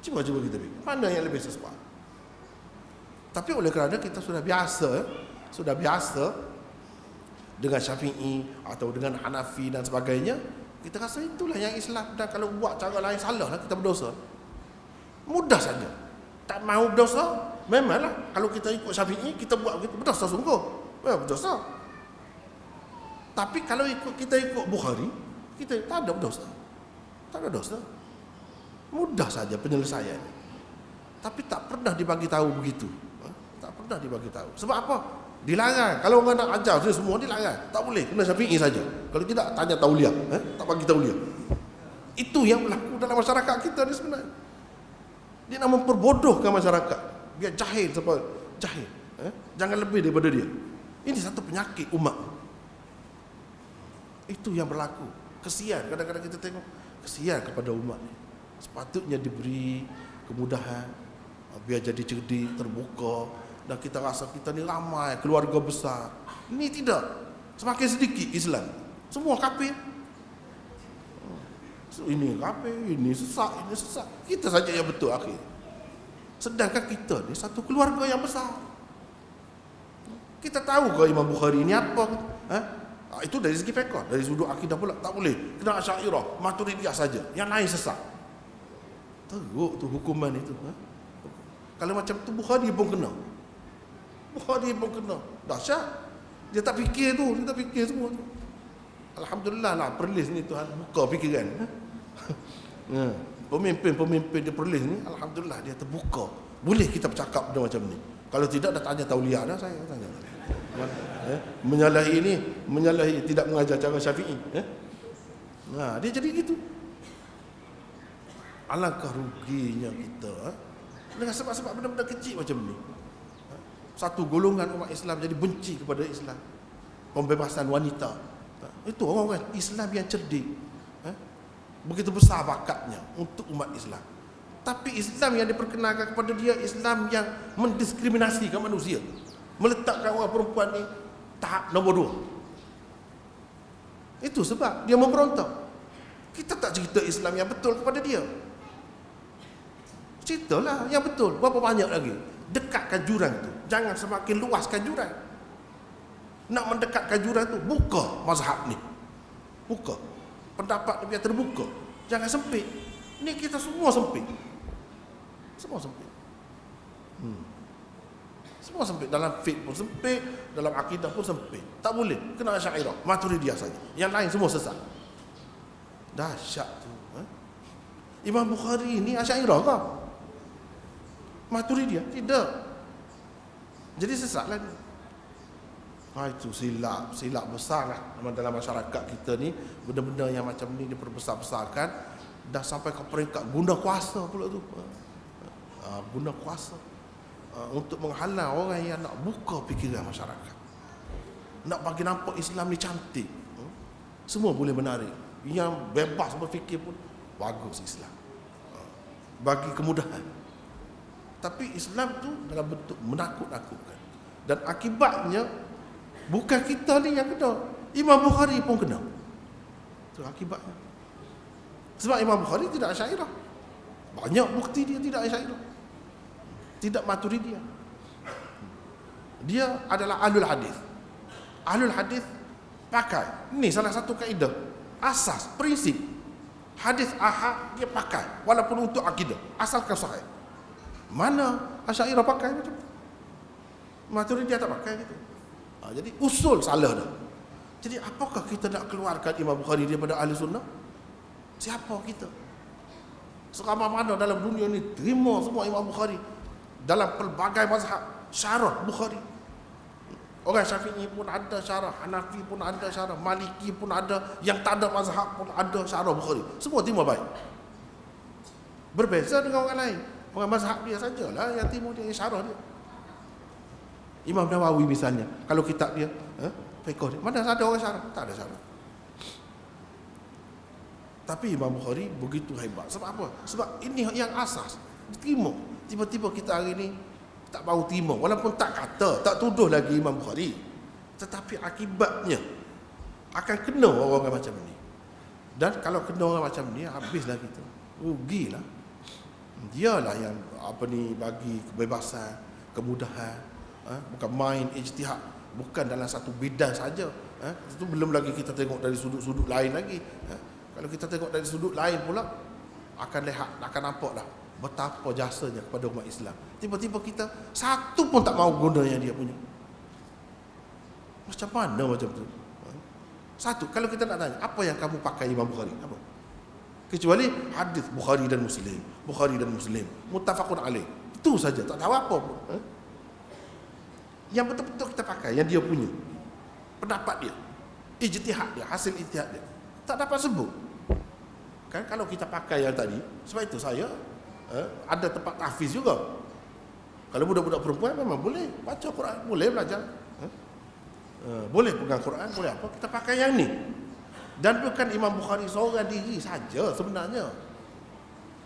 Cuba kita fikir, mana yang lebih sesuai? Tapi oleh kerana kita sudah biasa dengan Syafi'i atau dengan Hanafi dan sebagainya, kita rasa itulah yang Islam, dan kalau buat cara lain salah lah, kita berdosa. Mudah saja. Tak mahu berdosa, memanglah kalau kita ikut Syafi'i, kita buat begitu, berdosa sungguh. Berdosa. Tapi kalau kita ikut Bukhari, kita tak ada berdosa. Tak ada dosa. Mudah saja penyelesaian. Tapi tak pernah dibagi tahu begitu. Tak pernah dibagi tahu. Sebab apa? Dilarang. Kalau orang nak ajar semua dilarang. Tak boleh, kena Syafi'i saja. Kalau tidak, tanya tauliah. Tak bagi tauliah. Itu yang berlaku dalam masyarakat kita ni sebenarnya. Dia nak memperbodohkan masyarakat. Biar jahil sampai jahil. Jangan lebih daripada dia. Ini satu penyakit umat. Itu yang berlaku. Kesian. Kadang-kadang kita tengok kesian kepada umat ni. Sepatutnya diberi kemudahan, biar jadi cerdik, terbuka, dan kita rasa kita ni ramai, keluarga besar. Ini tidak. Semakin sedikit Islam. Semua kafir. Ini kafir, ini sesat, ini sesat. Kita saja yang betul akhir. Sedangkan kita ni satu keluarga yang besar. Kita tahu ke Imam Bukhari ni apa? Itu dari segi fiqh, dari sudut akidah pula tak boleh. Kena Asy'ariyah, Maturidiyah saja. Yang lain sesat. Teruk tu hukuman itu. Kalau macam tu Bukhari pun kena. Bukhari pun kena. Dahsyat. Dia tak fikir tu, dia tak fikir semua tu. Alhamdulillah lah perlis ni Tuhan buka fikiran. Pemimpin dia perlis ni, alhamdulillah dia terbuka. Boleh kita bercakap benda macam ni. Kalau tidak dah tanya tauliah dah saya tanya. Menyalahi tidak mengajar cara Syafi'i. Dia jadi gitu. Alangkah ruginya kita dengan sebab-sebab benda-benda kecil macam ni. Satu golongan umat Islam jadi benci kepada Islam. Pembebasan wanita. Itu orang-orang Islam yang cerdik. Begitu besar bakatnya untuk umat Islam. Tapi Islam yang diperkenalkan kepada dia, Islam yang mendiskriminasikan manusia, meletakkan orang perempuan ni tahap nombor 2. Itu sebab dia memberontak. Kita tak cerita Islam yang betul kepada dia. Ceritalah yang betul. Berapa banyak lagi? Dekatkan jurang tu. Jangan semakin luaskan jurang. Nak mendekatkan jurang tu, buka mazhab ni. Buka. Pendapat dia biar terbuka. Jangan sempit. Ni kita semua sempit. Semua sempit. Semua sempit. Dalam fiqh pun sempit, dalam akidah pun sempit. Tak boleh. Kena Asy'ariyah, Maturidiyah saja. Yang lain semua sesat. Dahsyat tu. Imam Bukhari ni Asy'ariyah ke? Maturidiyah? Tidak. Jadi sesatlah dia. Itu silap besar lah dalam masyarakat kita ni. Benda-benda yang macam ni diperbesar-besarkan, dah sampai ke peringkat guna kuasa pula tu. Guna kuasa untuk menghalang orang yang nak buka fikiran masyarakat, nak bagi nampak Islam ni cantik. Semua boleh menarik. Yang bebas berfikir pun bagus Islam, bagi kemudahan. Tapi Islam tu dalam bentuk menakut-nakutkan. Dan akibatnya bukan kita ni yang kena, Imam Bukhari pun kena. Itu akibatnya. Sebab Imam Bukhari tidak Asy'ariyah. Banyak bukti dia tidak Asy'ariyah, tidak Maturidiyah. Dia adalah ahlul hadis. Ahlul hadis pakai. Ini salah satu kaedah, asas, prinsip. Hadis ahad dia pakai walaupun untuk akidah, asalkan sahih. Mana Asy'ariyah pakai macam tu? Maturidiyah tak pakai gitu. Jadi usul salah dah. Jadi apakah kita nak keluarkan Imam Bukhari daripada ahli sunnah? Siapa kita? Seramai mana dalam dunia ni terima semua Imam Bukhari dalam pelbagai mazhab, syarah Bukhari. Orang Syafi'i pun ada syarah, Hanafi pun ada syarah, Maliki pun ada, yang tak ada mazhab pun ada syarah Bukhari. Semua terima baik. Berbeza dengan orang lain. Orang mazhab dia sajalah yang terima dia, yang syarah dia. Imam Nawawi misalnya, kalau kitab dia, fiqh dia, mana ada orang syarah? Tak ada syarah. Tapi Imam Bukhari begitu hebat. Sebab apa? Sebab ini yang asas, diterima. Tiba-tiba kita hari ni tak bau terima, walaupun tak kata, tak tuduh lagi Imam Bukhari, tetapi akibatnya akan kena orang macam ni. Dan kalau kena orang macam ni, habislah kita, rugilah. Dialah yang bagi kebebasan, kemudahan, bukan main ijtihad, bukan dalam satu bidang saja. Itu belum lagi kita tengok dari sudut-sudut lain lagi. Kalau kita tengok dari sudut lain pula, akan nampaklah betapa jasanya kepada umat Islam. Tiba-tiba kita satu pun tak mahu guna yang dia punya. Macam mana macam tu? Satu, kalau kita nak tanya, apa yang kamu pakai Imam Bukhari? Apa? Kecuali hadis Bukhari dan Muslim, Bukhari dan Muslim, muttafaqun alaih. Itu saja, tak tahu apa pun. Yang betul-betul kita pakai, yang dia punya, pendapat dia, ijtihad dia, hasil ijtihad dia, tak dapat sebut. Kan kalau kita pakai yang tadi, sebab itu saya ada tempat tahfiz juga. Kalau budak-budak perempuan memang boleh baca Quran, boleh belajar, boleh pegang Quran, boleh apa, kita pakai yang ni. Dan bukan Imam Bukhari seorang diri saja sebenarnya.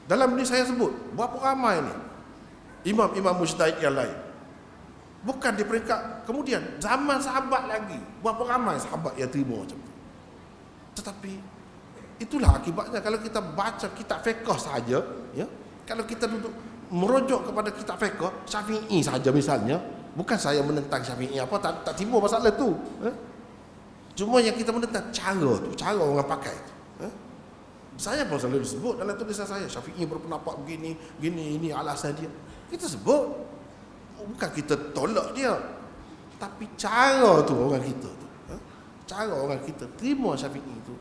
Dalam ni saya sebut berapa ramai ni imam-imam mujtahid yang lain. Bukan di peringkat kemudian zaman sahabat lagi, berapa ramai sahabat yang terima macam tu. Tetapi itulah akibatnya kalau kita baca kitab fiqh saja, ya. Kalau kita duduk merujuk kepada kitab fiqh Syafi'i saja misalnya, bukan saya menentang Syafi'i apa, tak timbul masalah tu. Cuma yang kita menentang cara tu, cara orang pakai tu. Saya pun selalu sebut dalam tulisan saya, Syafi'i berpendapat begini, ini alasan dia. Kita sebut, bukan kita tolak dia, tapi cara tu orang kita tu, cara orang kita terima Syafi'i tu,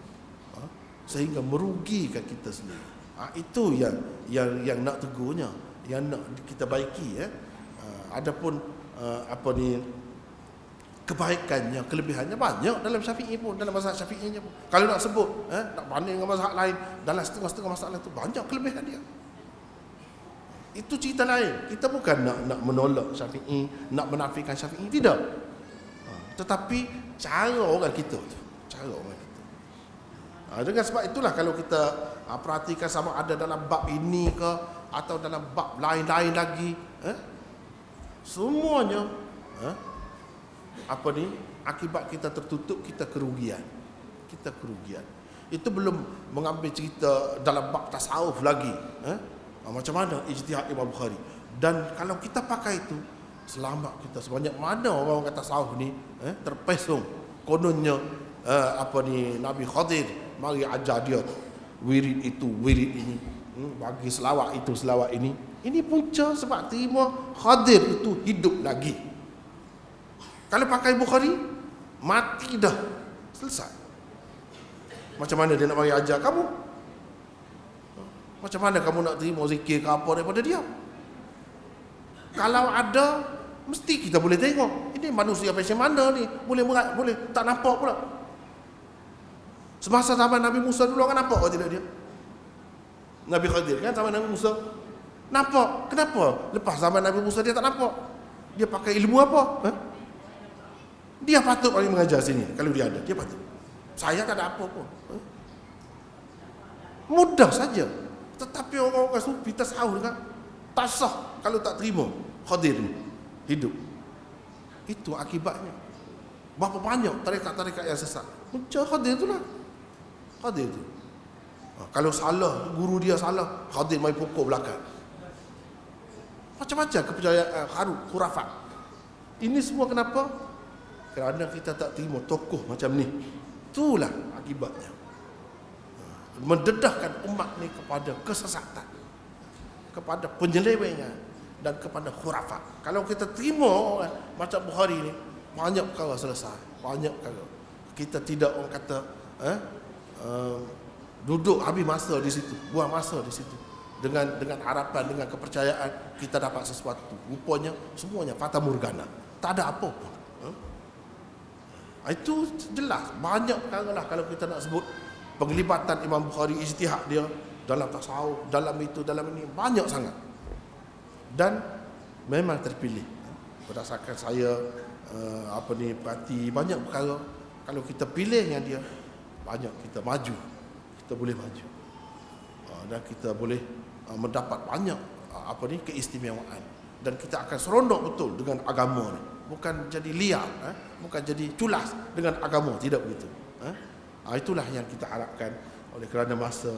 sehingga merugikan kita sendiri. Itu yang nak tegurnya, yang nak kita baiki. Adapun kebaikannya, kelebihannya banyak dalam Syafi'i pun, dalam mazhab Syafi'inya pun. Kalau nak sebut, nak banding dengan mazhab lain, dalam setengah-setengah masalah itu banyak kelebihan dia. Itu cerita lain. Kita bukan nak menolak Syafi'i, nak menafikan Syafi'i, tidak. Tetapi cara orang kita tu, cara orang kita. Dengan sebab itulah kalau kita perhatikan sama ada dalam bab ini ke atau dalam bab lain-lain lagi, semuanya akibat kita tertutup, kita kerugian. Itu belum mengambil cerita dalam bab tasawuf lagi, macam mana ijtihad Imam Bukhari. Dan kalau kita pakai itu, selamat kita. Sebanyak mana orang kata tasawuf ni terpesong kononnya Nabi Khadir mari ajar dia wirid itu, wirid ini, bagi selawat itu, selawat ini. Ini punca sebab terima Khadir itu hidup lagi. Kalau pakai Bukhari, mati dah, selesai. Macam mana dia nak mari ajar kamu? Macam mana kamu nak terima zikir ke apa daripada dia? Kalau ada, mesti kita boleh tengok. Ini manusia macam mana ni? Boleh tak nampak pula. Semasa zaman Nabi Musa dulu orang nampak ke tidak dia? Nabi Khadir kan zaman Nabi Musa nampak. Kenapa? Lepas zaman Nabi Musa dia tak nampak. Dia pakai ilmu apa? Dia patut paling mengajar sini. Kalau dia ada, dia patut. Saya tak ada apa pun. Mudah saja. Tetapi orang-orang sufi tasawuf kan tak sah kalau tak terima Khadir ni hidup. Itu akibatnya. Berapa banyak tarekat-tarekat yang sesat. Punca Khadir itulah. Khadir tu. Kalau salah, guru dia salah, Khadir main pukul belakang. Macam-macam kepercayaan khurafat. Ini semua kenapa? kerana kita tak terima tokoh macam ni. Itulah akibatnya. Mendedahkan umat ni kepada kesesatan, kepada penyelewengan dan kepada khurafat. Kalau kita terima orang macam Bukhari ni, banyak perkara selesai, banyak perkara. Kita tidak orang kata duduk habis masa di situ, buang masa di situ dengan harapan, dengan kepercayaan kita dapat sesuatu. Rupanya semuanya fata morgana, tak ada apa pun. Itu jelas banyak perkara lah kalau kita nak sebut penglibatan Imam Bukhari, ijtihad dia dalam tasawuf, dalam itu, dalam ini, banyak sangat. Dan memang terpilih berdasarkan saya perhati banyak perkara. Kalau kita pilih yang dia, banyak kita maju, kita boleh maju, dan kita boleh mendapat banyak keistimewaan, dan kita akan serondok betul dengan agama ni. Bukan jadi liar, bukan jadi culas dengan agama, tidak begitu. Itulah yang kita harapkan. Oleh kerana masa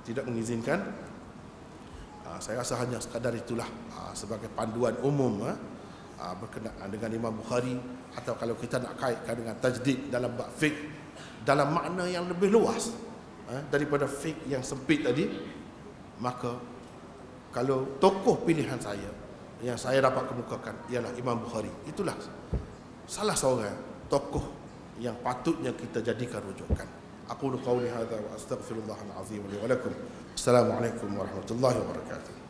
tidak mengizinkan, saya rasa hanya sekadar itulah sebagai panduan umum berkenaan dengan Imam Bukhari. Atau kalau kita nak kaitkan dengan tajdid dalam bab fiqh dalam makna yang lebih luas daripada fiqh yang sempit tadi, maka kalau tokoh pilihan saya yang saya dapat kemukakan ialah Imam Bukhari, itulah salah seorang tokoh yang patutnya kita jadikan rujukan. Aqulu qawli hadza wa astaghfirullahal azim li wa lakum. Assalamualaikum warahmatullahi wabarakatuh.